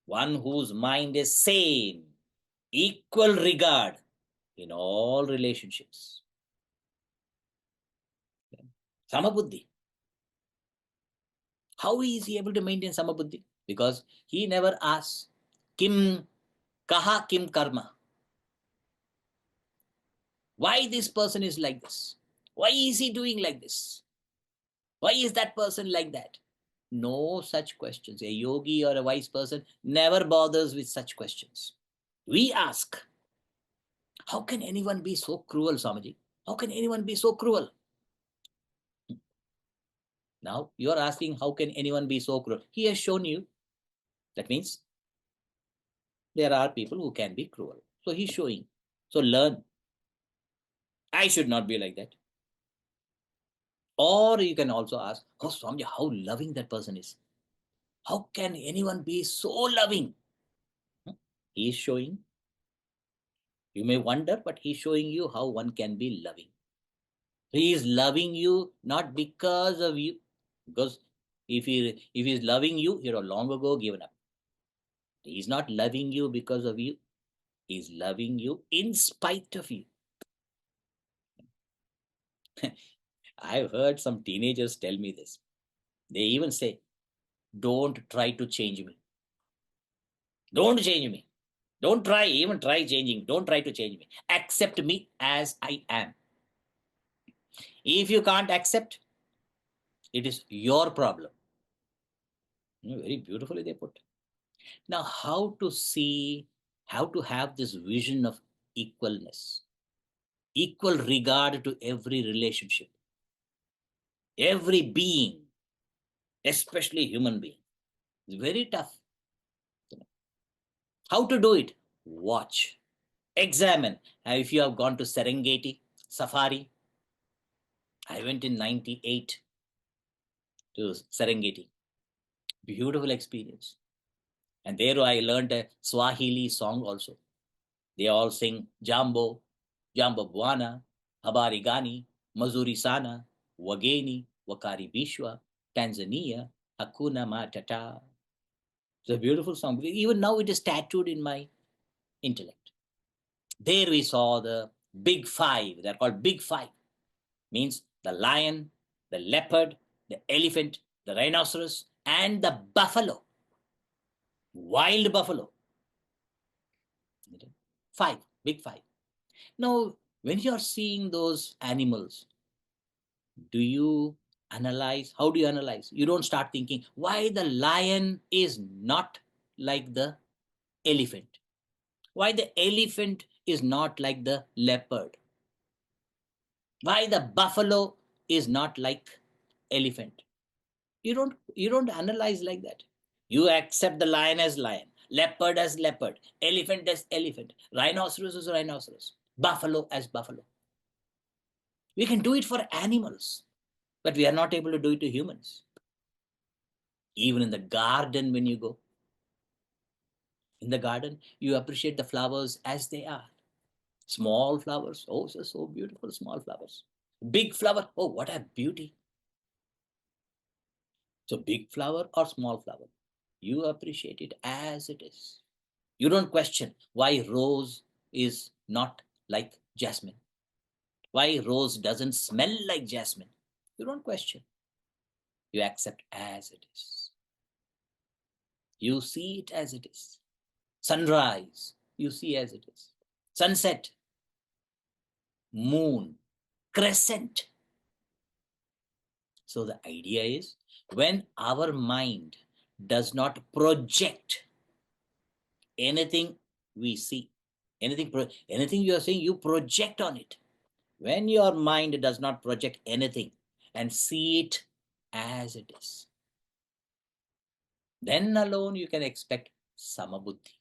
One whose mind is same, equal regard in all relationships. Samabuddhi. How is he able to maintain samabuddhi? Because he never asks, Kim kaha kim karma? Why this person is like this? Why is he doing like this? Why is that person like that? No such questions. A yogi or a wise person never bothers with such questions. We ask, how can anyone be so cruel, Swamiji? How can anyone be so cruel? Now you are asking, how can anyone be so cruel? He has shown you. That means there are people who can be cruel. So he's showing. So learn. I should not be like that. Or you can also ask, oh Swamiji, how loving that person is. How can anyone be so loving? He is showing. You may wonder, but he's showing you how one can be loving. He is loving you not because of you, because if he is loving you, he would have long ago given up. He is not loving you because of you. He is loving you in spite of you. I've heard some teenagers tell me this. They even say, don't try to change me. Don't change me. Don't try, even try changing. Don't try to change me. Accept me as I am. If you can't accept, it is your problem. Very beautifully they put. Now, how to see, how to have this vision of equalness, equal regard to every relationship, every being, especially human being. It's very tough. How to do it? Watch, examine. If you have gone to Serengeti safari, I went in 98 to Serengeti. Beautiful experience. And there I learned a Swahili song also. They all sing Jambo, Jambo Bwana, Habari Gani, Mazuri Sana, Wageni, Wakari Bishwa, Tanzania, Hakuna Matata. It's a beautiful song. Even now it is tattooed in my intellect. There we saw the big five. They're called big five. Means the lion, the leopard, the elephant, the rhinoceros, and the buffalo. Wild buffalo. Five, big five. Now, when you're seeing those animals, do you Analyze. How do you analyze? You don't start thinking why the lion is not like the elephant. Why the elephant is not like the leopard. Why the buffalo is not like elephant. You don't analyze like that. You accept the lion as lion, leopard as leopard, elephant as elephant, rhinoceros as rhinoceros, buffalo as buffalo. We can do it for animals, but we are not able to do it to humans. Even in the garden, when you go in the garden, you appreciate the flowers as they are. Small flowers, oh, so beautiful, small flowers. Big flower, oh, what a beauty. So big flower or small flower, you appreciate it as it is. You don't question why rose is not like jasmine, why rose doesn't smell like jasmine. You don't question. You accept as it is. You see it as it is. Sunrise, you see as it is. Sunset, moon, crescent. So the idea is when our mind does not project anything we see, anything you are saying, you project on it. When your mind does not project anything and see it as it is, then alone you can expect samabuddhi.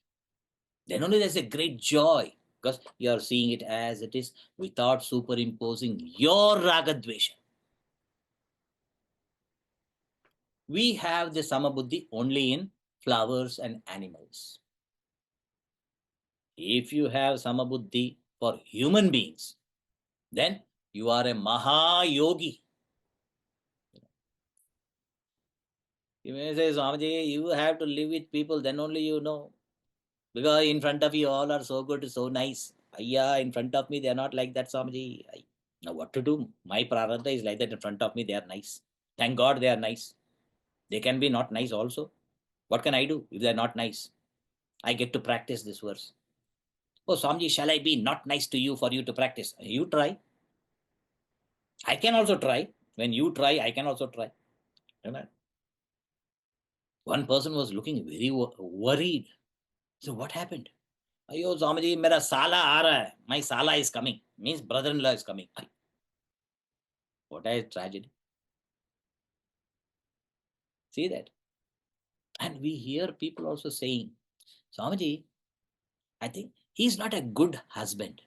Then only there's a great joy because you are seeing it as it is without superimposing your ragadvesha. We have the samabuddhi only in flowers and animals. If you have samabuddhi for human beings, then you are a Mahayogi. You may say, Swamiji, you have to live with people, then only you know. Because in front of you, all are so good, so nice. Yeah, in front of me, they are not like that, Swamiji. Now, what to do? My prarabdha is like that. In front of me, they are nice. Thank God they are nice. They can be not nice also. What can I do if they are not nice? I get to practice this verse. Oh, Swamiji, shall I be not nice to you for you to practice? You try. I can also try. When you try, I can also try. Amen. One person was looking very worried. So what happened? Ayo, Swamiji, mera sala aa raha hai. My sala is coming. Means brother-in-law is coming. What a tragedy. See that? And we hear people also saying, Swamiji, I think he's not a good husband.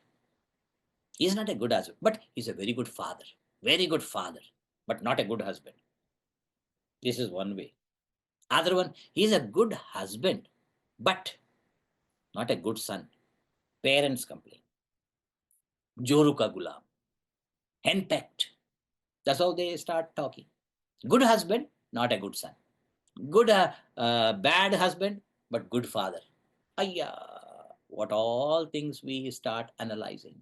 He's not a good husband, but he's a very good father. Very good father, but not a good husband. This is one way. Other one, he's a good husband, but not a good son. Parents complain. Joru ka gulam. Henpecked. That's how they start talking. Good husband, not a good son. Good, bad husband, but good father. Ayya, what all things we start analyzing.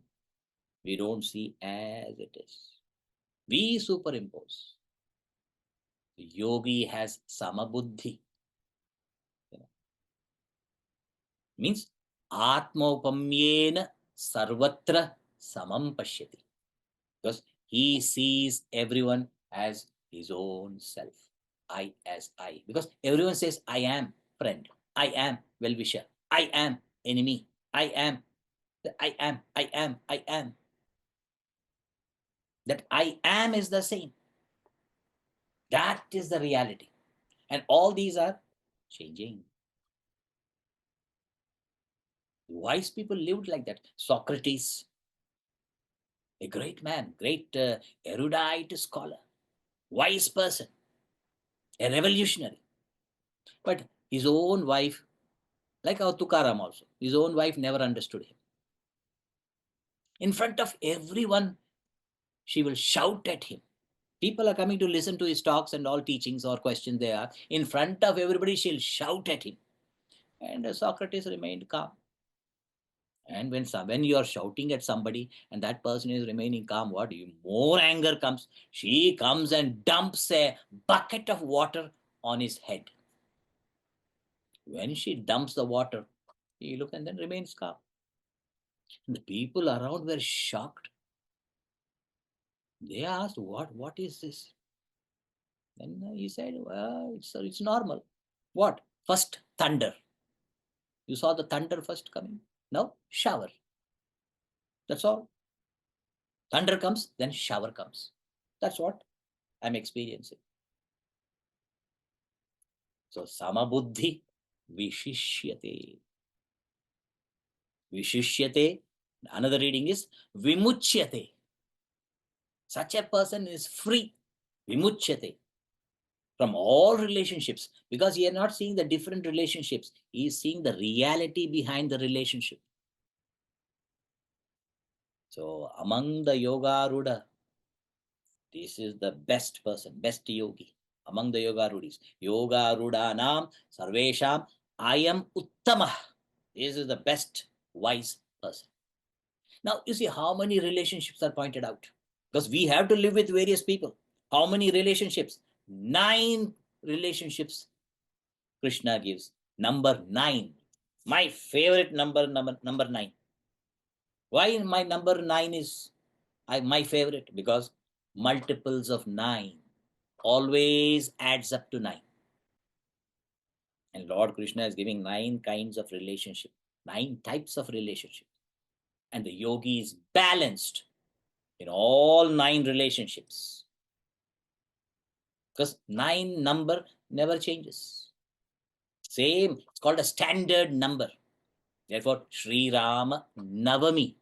We don't see as it is. We superimpose. The yogi has samabuddhi. Means atmaupamyena sarvatra samam pashyati. Because he sees everyone as his own self. I as I. Because everyone says, I am friend. I am well-wisher. I am enemy. I am. I am. I am. I am. That I am is the same. That is the reality. And all these are changing. Wise people lived like that. Socrates, a great man, great erudite scholar, wise person, a revolutionary. But his own wife, like our Tukaram also, his own wife never understood him. In front of everyone, she will shout at him. People are coming to listen to his talks and all teachings or questions they are. In front of everybody, she'll shout at him. And Socrates remained calm. And when you are shouting at somebody and that person is remaining calm, more anger comes. She comes and dumps a bucket of water on his head. When she dumps the water, he looks and then remains calm. And the people around were shocked. They asked, what is this? Then he said, well, it's normal. What? First thunder. You saw the thunder first coming. Now shower. That's all. Thunder comes, then shower comes. That's what I'm experiencing. So samabuddhi vishishyate. Vishishyate. Another reading is vimuchyate. Such a person is free. Vimuchyate. From all relationships, because he is not seeing the different relationships, he is seeing the reality behind the relationship. So among the yoga ruda, this is the best person, best yogi among the yoga rudis. Yoga ruda nam sarvesham ayam uttama. This is the best wise person. Now you see how many relationships are pointed out, because we have to live with various people. How many relationships? 9 relationships Krishna gives. Number 9. My favorite number 9. Why my number 9 is my favorite? Because multiples of 9 always adds up to 9. And Lord Krishna is giving 9 kinds of relationship, 9 types of relationship. And the yogi is balanced in all 9 relationships. Because 9 number never changes. Same, it's called a standard number. Therefore, Sri Rama Navami.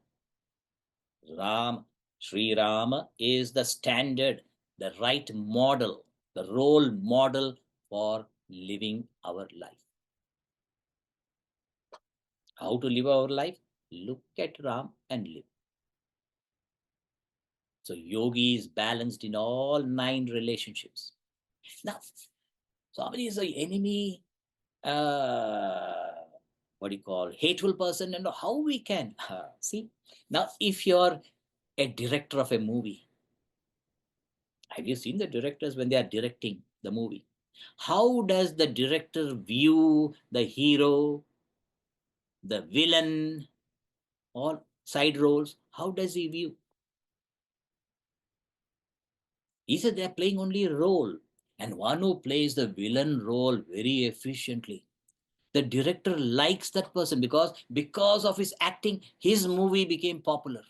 Sri Rama is the standard, the right model, the role model for living our life. How to live our life? Look at Ram and live. So yogi is balanced in all 9 relationships. Now, somebody is an enemy, what do you call, hateful person, and how we can see. Now, if you're a director of a movie, have you seen the directors when they are directing the movie? How does the director view the hero, the villain, or side roles? How does he view? He said they are playing only a role, and one who plays the villain role very efficiently. The director likes that person because of his acting, his movie became popular.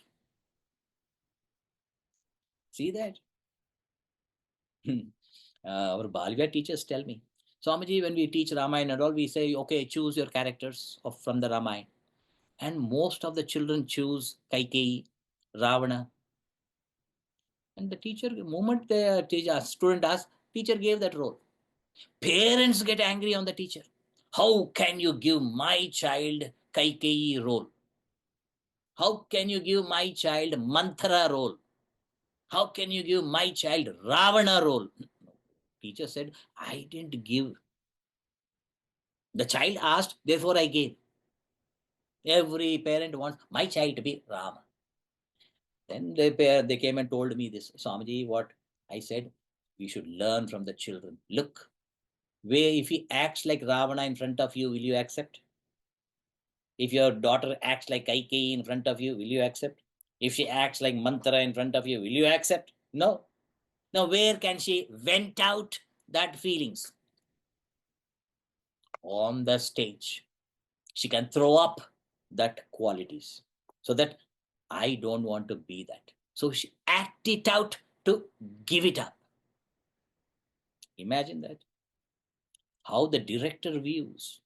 See that? Our Bala Vihar teachers tell me, Swamiji, when we teach Ramayana and all, we say, okay, choose your characters from the Ramayana. And most of the children choose Kaikeyi, Ravana. And the teacher, the moment the student asks, teacher gave that role. Parents get angry on the teacher. How can you give my child Kaikeyi role? How can you give my child Manthara role? How can you give my child Ravana role? Teacher said, I didn't give. The child asked, therefore I gave. Every parent wants my child to be Rama. Then they came and told me this, Swamiji, what I said, we should learn from the children. Look, where if he acts like Ravana in front of you, will you accept? If your daughter acts like Kaikeyi in front of you, will you accept? If she acts like Manthara in front of you, will you accept? No. Now, where can she vent out that feelings? On the stage. She can throw up that qualities. So that I don't want to be that. So she act it out to give it up. Imagine that. How the director views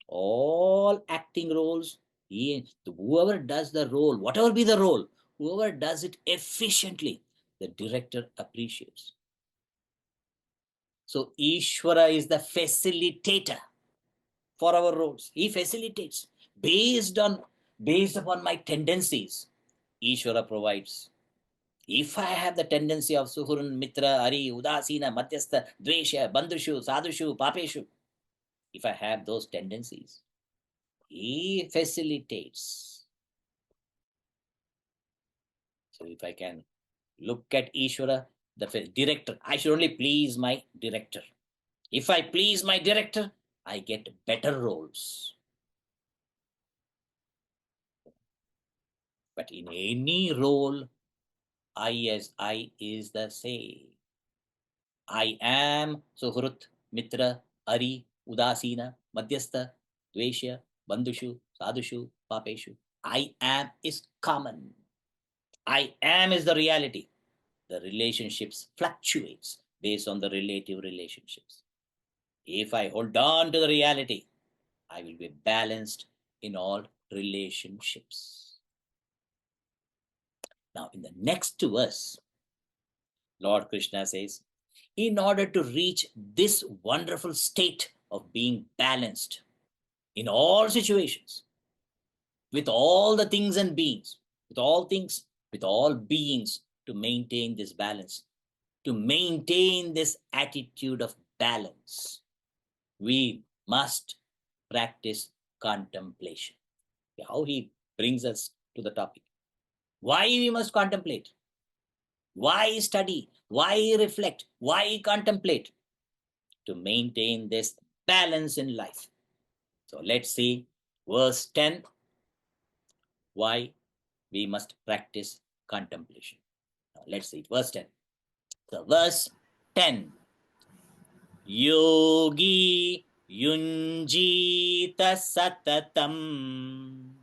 all acting roles. Whoever does the role, whatever be the role, whoever does it efficiently, the director appreciates. So Ishvara is the facilitator for our roles. He facilitates based upon my tendencies. Ishvara provides. If I have the tendency of Suhurun, Mitra, Ari, Udasina, Madhyastha, Dvesha, Bandhushu, Sadhushu, Papeshu, if I have those tendencies, he facilitates. So if I can look at Ishvara, the director, I should only please my director. If I please my director, I get better roles. But in any role, I as I is the same. I am Suhrut, Mitra, Ari, Udasina, Madhyastha, Dveshya, Bandhushu, Sadhushu, Papeshu. I am is common. I am is the reality. The relationships fluctuates based on the relative relationships. If I hold on to the reality, I will be balanced in all relationships. Now, in the next verse, Lord Krishna says, in order to reach this wonderful state of being balanced in all situations, with all the things and beings, with all things, with all beings, to maintain this balance, to maintain this attitude of balance, we must practice contemplation. How he brings us to the topic. Why we must contemplate? Why study? Why reflect? Why contemplate? To maintain this balance in life. So let's see verse 10, why we must practice contemplation. Now let's see it. Verse 10. So verse 10. Yogi yunjita satatam.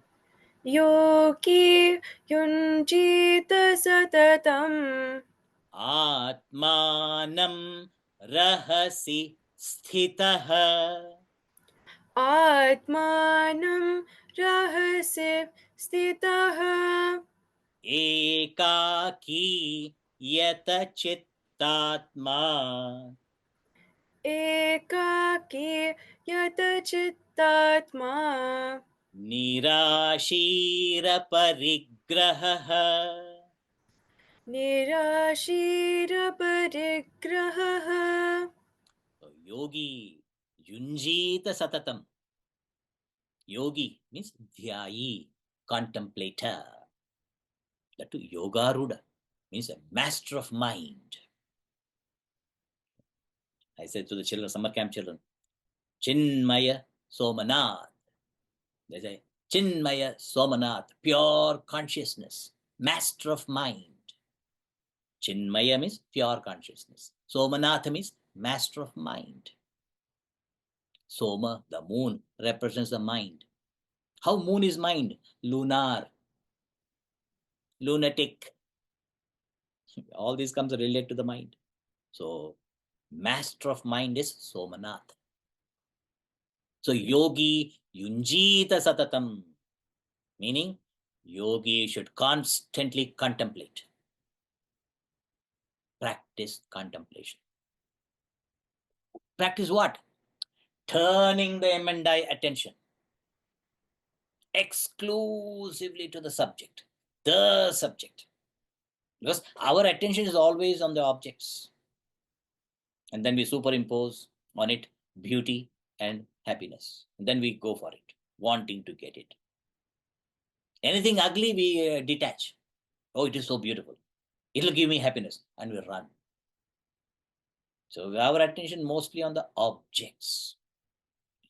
Yogi yunjita satatam. Atmanam rahasi sthitah. Atmanam rahasya stitah. Ekaki yata chittatma. Ekaki yata chittatma. Nirashira parigraha. Nirashira parigraha. So yogi yunjita satatam. Yogi means dhyayi, contemplator. That too yogaruda means a master of mind. I said to the children, summer camp children, Chinmaya Somanath. They say, Chinmaya Somanath, pure consciousness, master of mind. Chinmaya means pure consciousness. Somanath means master of mind. Soma, the moon, represents the mind. How moon is mind? Lunar, lunatic. All these comes relate to the mind. So, master of mind is Somanath. So, yogi yunjita satatam, meaning yogi should constantly contemplate, practice contemplation. Practice what? Turning the M&I attention exclusively to the subject, because our attention is always on the objects, and then we superimpose on it beauty and happiness, and then we go for it, wanting to get it. Anything ugly, we detach. Oh, it is so beautiful, it'll give me happiness, and we run. So our attention mostly on the objects.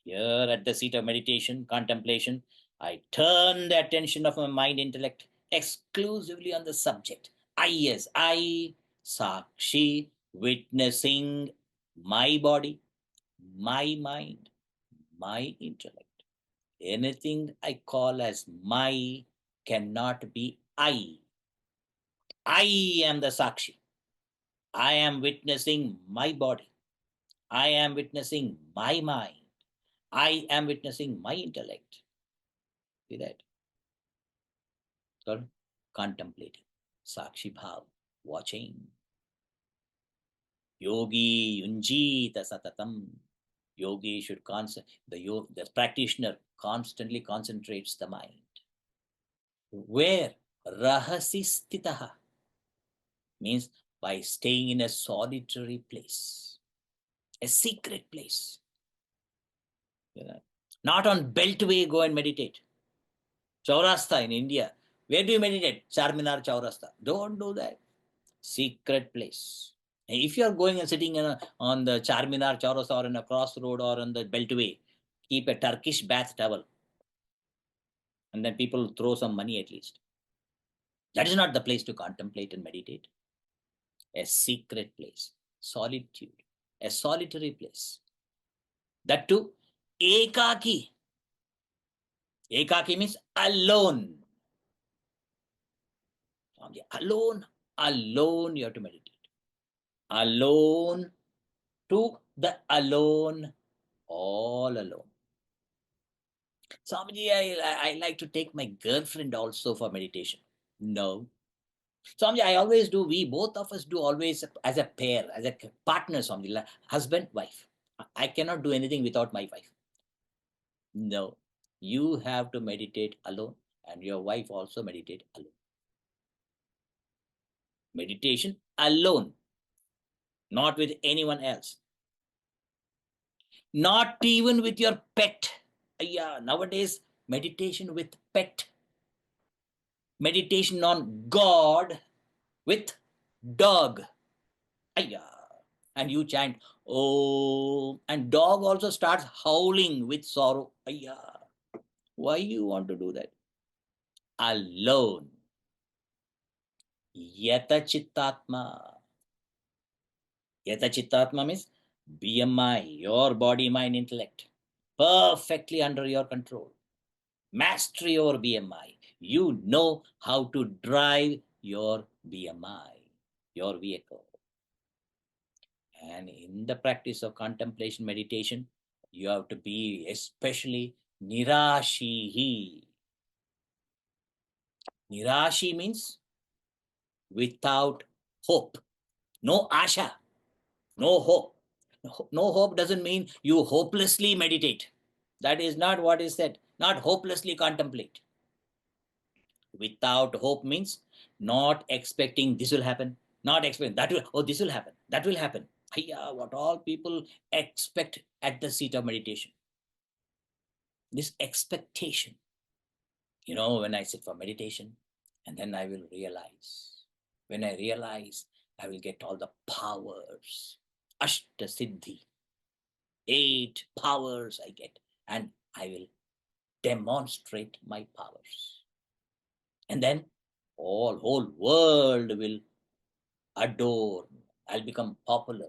Here at the seat of meditation, contemplation, I turn the attention of my mind, intellect exclusively on the subject. I, Sakshi, witnessing my body, my mind, my intellect. Anything I call as my cannot be I. I am the Sakshi. I am witnessing my body. I am witnessing my mind. I am witnessing my intellect. See that? Called contemplating. Sakshi bhav, watching. Yogi yunjita satatam. Yogi should the practitioner constantly concentrates the mind. Where? Rahasi stitaha means by staying in a solitary place, a secret place. Not on beltway go and meditate. Chaurasta in India. Where do you meditate? Charminar Chaurasta. Don't do that. Secret place. And if you are going and sitting on the Charminar Chaurasta or in a crossroad or on the beltway, keep a Turkish bath towel. And then people throw some money at least. That is not the place to contemplate and meditate. A secret place. solitude, a solitary place. That too, ekaki. Ekaki means alone. Alone, alone you have to meditate. Alone to the alone, all alone. Swamiji, I like to take my girlfriend also for meditation. No. Swamiji, I always do, we both of us do always as a pair, as a partner, Swamiji, like husband, wife. I cannot do anything without my wife. No. You have to meditate alone, and your wife also meditate alone. Meditation alone, not with anyone else. Not even with your pet. Yeah, nowadays, meditation with pet. Meditation on God with dog. Yeah. And you chant, oh, and dog also starts howling with sorrow. Yeah. Why you want to do that? Alone. Yata chittatma. Yata chittatma means BMI, your body, mind, intellect, perfectly under your control. Mastery over BMI. You know how to drive your BMI, your vehicle. And in the practice of contemplation meditation, you have to be especially nirashihi. Nirashi means without hope. No asha, no hope. No hope doesn't mean you hopelessly meditate. That is not what is said. Not hopelessly contemplate. Without hope means not expecting this will happen, not expecting that will, oh, this will happen, that will happen. Yeah, what all people expect at the seat of meditation. This expectation. When I sit for meditation, and then I will realize. When I realize, I will get all the powers. Ashta Siddhi. 8 powers I get, and I will demonstrate my powers. And then whole world will adore me. I'll become popular,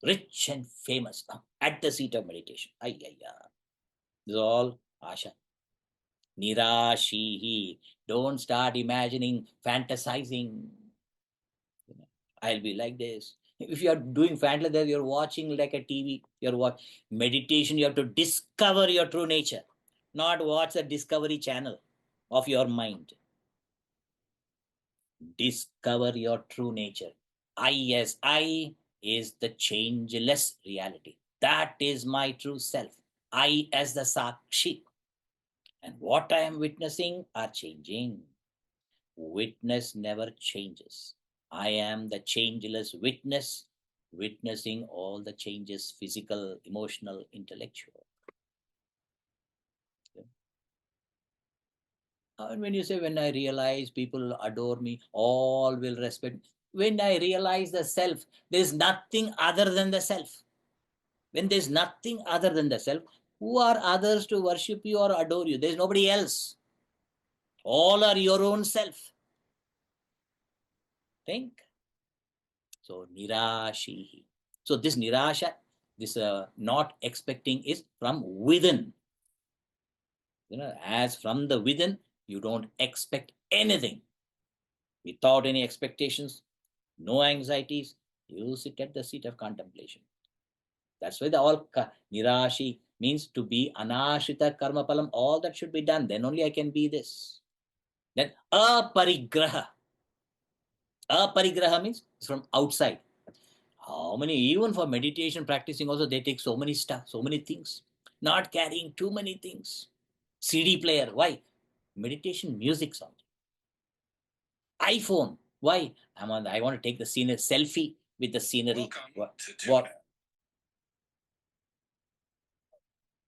rich and famous at the seat of meditation. Ay. This is all asha. Nirashihi. Don't start imagining, fantasizing. I'll be like this. If you are doing fantasy, you're watching like a TV. Meditation. You have to discover your true nature, not watch the Discovery Channel of your mind. Discover your true nature. I is the changeless reality. That is my true self. I as the Sakshi. And what I am witnessing are changing. Witness never changes. I am the changeless witness, witnessing all the changes, physical, emotional, intellectual. And when you say, when I realize people adore me, all will respect me. When I realize the self, there is nothing other than the self. When there's nothing other than the self, who are others to worship you or adore you? There's nobody else. All are your own self. Think. So, nirashihi. So, this nirasha, this not expecting is from within. As from the within, you don't expect anything. Without any expectations, no anxieties, you sit at the seat of contemplation. That's why the all nirashi means to be anashita karma palam. All that should be done. Then only I can be this. Then aparigraha. Aparigraha means it's from outside. How many, even for meditation practicing also, they take so many stuff, so many things. Not carrying too many things. CD player, why? Meditation music sound. iPhone, why? I want to take the scenery, selfie with the scenery. What?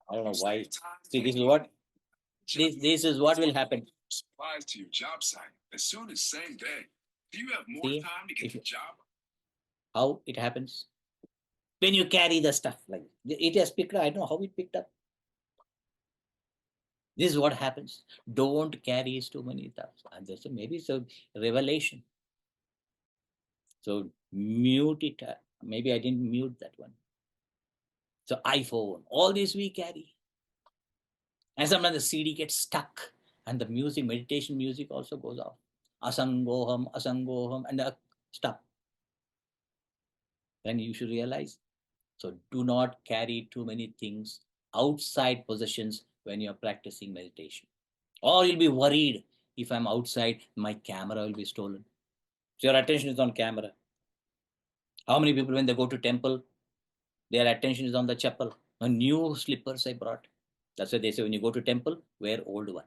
I don't know why. See, this is what will happen. Supplies to your job site as soon as same day. Do you have more time to get the job? How it happens? When you carry the stuff, like it has picked up. I don't know how it picked up. This is what happens. Don't carry too many thoughts. And maybe it's a revelation. So mute it Maybe I didn't mute that one. So iPhone, all these we carry. And sometimes the CD gets stuck and the music, meditation music also goes off. Asangoham, and stop. Then you should realize. So do not carry too many things outside possessions when you're practicing meditation. Or you'll be worried, if I'm outside, my camera will be stolen. So your attention is on camera. How many people, when they go to temple, their attention is on the chapel? A new slippers I brought. That's why they say when you go to temple, wear old one.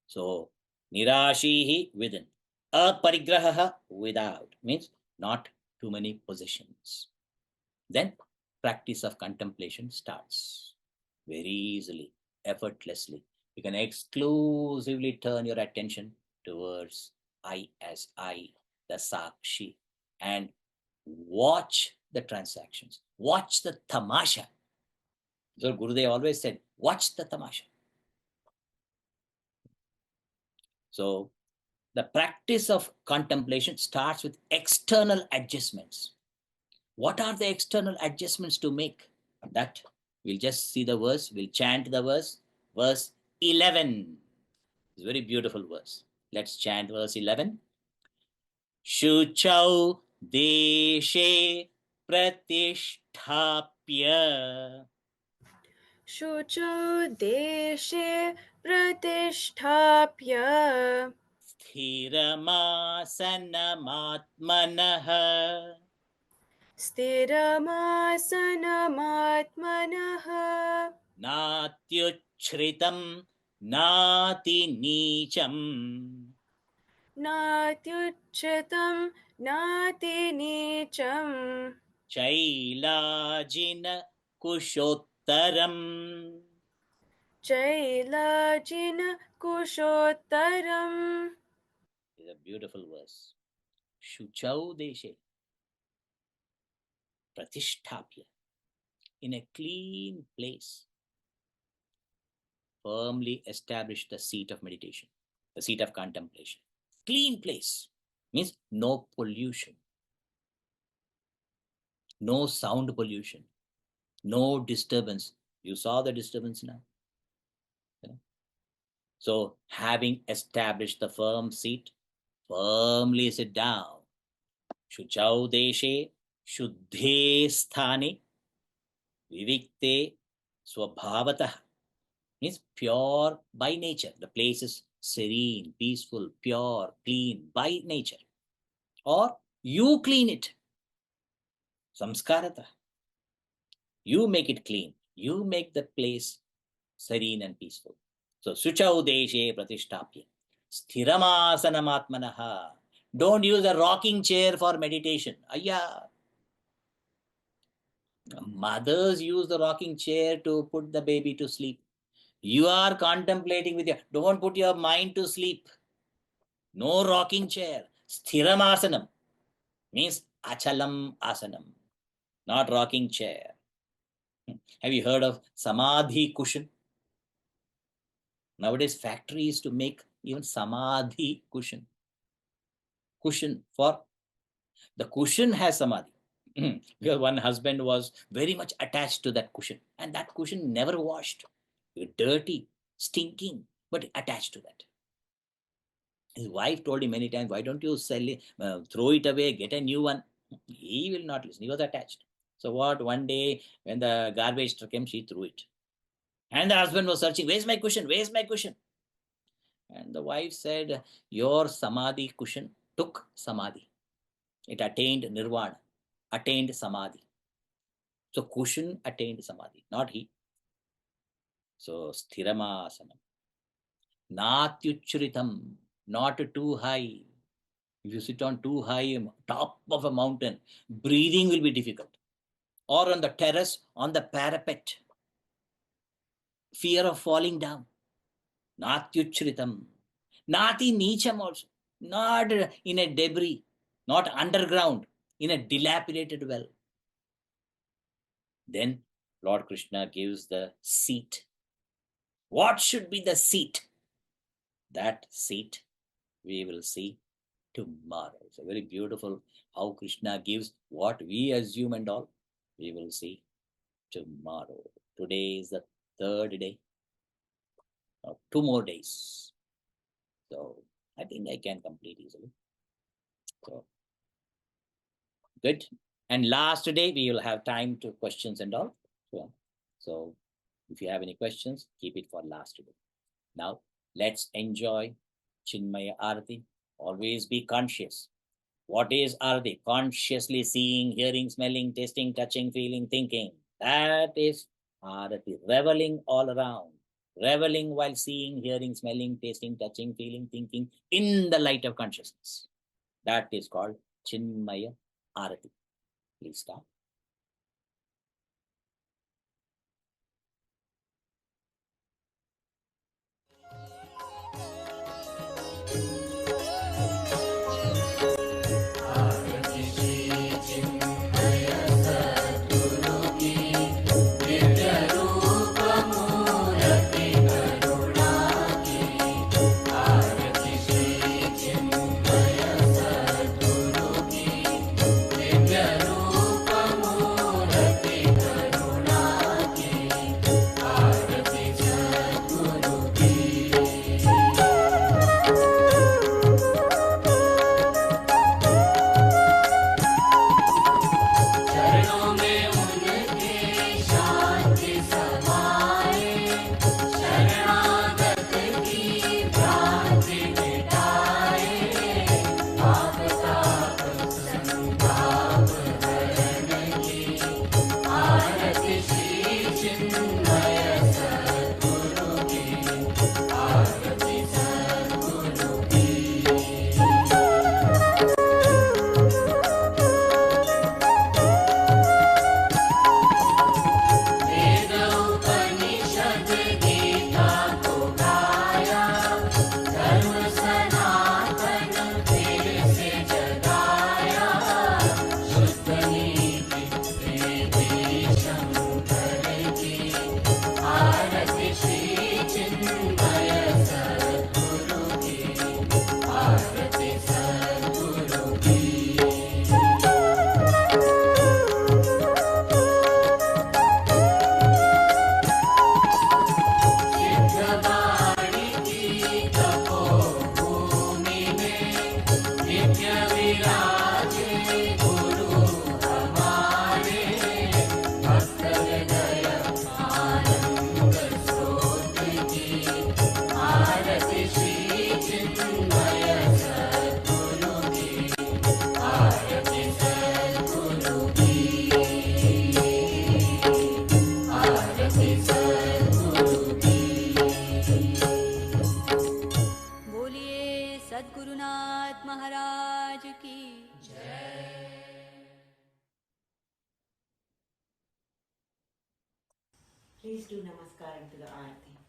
So nirashihi, within. Aparigraha, without. Means not too many possessions. Then practice of contemplation starts very easily, effortlessly. You can exclusively turn your attention towards I as I, the Sakshi, and watch the transactions. Watch the tamasha. So Gurudev always said, watch the tamasha. So the practice of contemplation starts with external adjustments. What are the external adjustments to make? That we'll just see the verse, we'll chant the verse. Verse 11. It's a very beautiful verse. Let's chant verse 11. Shuchau deshe pratisthapya. शुचौ देशे प्रतिष्ठाप्य Sthiramasanamaatmanah. स्थिरमासनमात्मनः Natyuchritam nati nicham. नात्युच्यतं नातिनीचं Chailajina kushottaram. चैलाजिनकुशोत्तरम्. It's a beautiful verse. Shuchau deshe pratisthapya. In a clean place, firmly establish the seat of meditation, the seat of contemplation. Clean place means no pollution, no sound pollution, no disturbance. You saw the disturbance now. So having established the firm seat, firmly sit down. Shuchau deshe, shuddhe sthane, vivikte swabhavatah. Means pure by nature. The place is serene, peaceful, pure, clean by nature. Or you clean it. Samskarata. You make it clean. You make the place serene and peaceful. So Suchau deshe pratishtapya. Sthiramasanamaatmanaha. Don't use a rocking chair for meditation. Ayya. Mothers use the rocking chair to put the baby to sleep. You are contemplating with your, don't put your mind to sleep. No rocking chair. Sthiram asanam means achalam asanam, not rocking chair. Have you heard of samadhi cushion? Nowadays, factories to make even samadhi cushion. Cushion for the cushion has samadhi. Because one husband was very much attached to that cushion, and that cushion never washed. Dirty, stinking, but attached to that. His wife told him many times, why don't you sell it, throw it away, get a new one? He will not listen. He was attached. So what? One day when the garbage truck came, she threw it. And the husband was searching, where's my cushion? Where's my cushion? And the wife said, your samadhi cushion took samadhi. It attained nirvana, attained samadhi. So cushion attained samadhi, not he. So sthiramasanam. Natyuchritam, not too high. If you sit on too high, top of a mountain, breathing will be difficult. Or on the terrace, on the parapet, fear of falling down. Natyuchritam. Nati nicham also. Not in a debris, not underground, in a dilapidated well. Then Lord Krishna gives the seat. What should be the seat? That seat we will see tomorrow. It's a very beautiful how Krishna gives what we assume and all. We will see tomorrow. Today is the third day. 2 more days. So I think I can complete easily. So good. And last day we will have time to questions and all. So if you have any questions, keep it for last day. Now let's enjoy Chinmaya Arati. Always be conscious. What is Arati? Consciously seeing, hearing, smelling, tasting, touching, feeling, thinking. That is Arati. Reveling all around. Reveling while seeing, hearing, smelling, tasting, touching, feeling, thinking in the light of consciousness. That is called Chinmaya Arati. Please start. Please do namaskaram to the Aarti.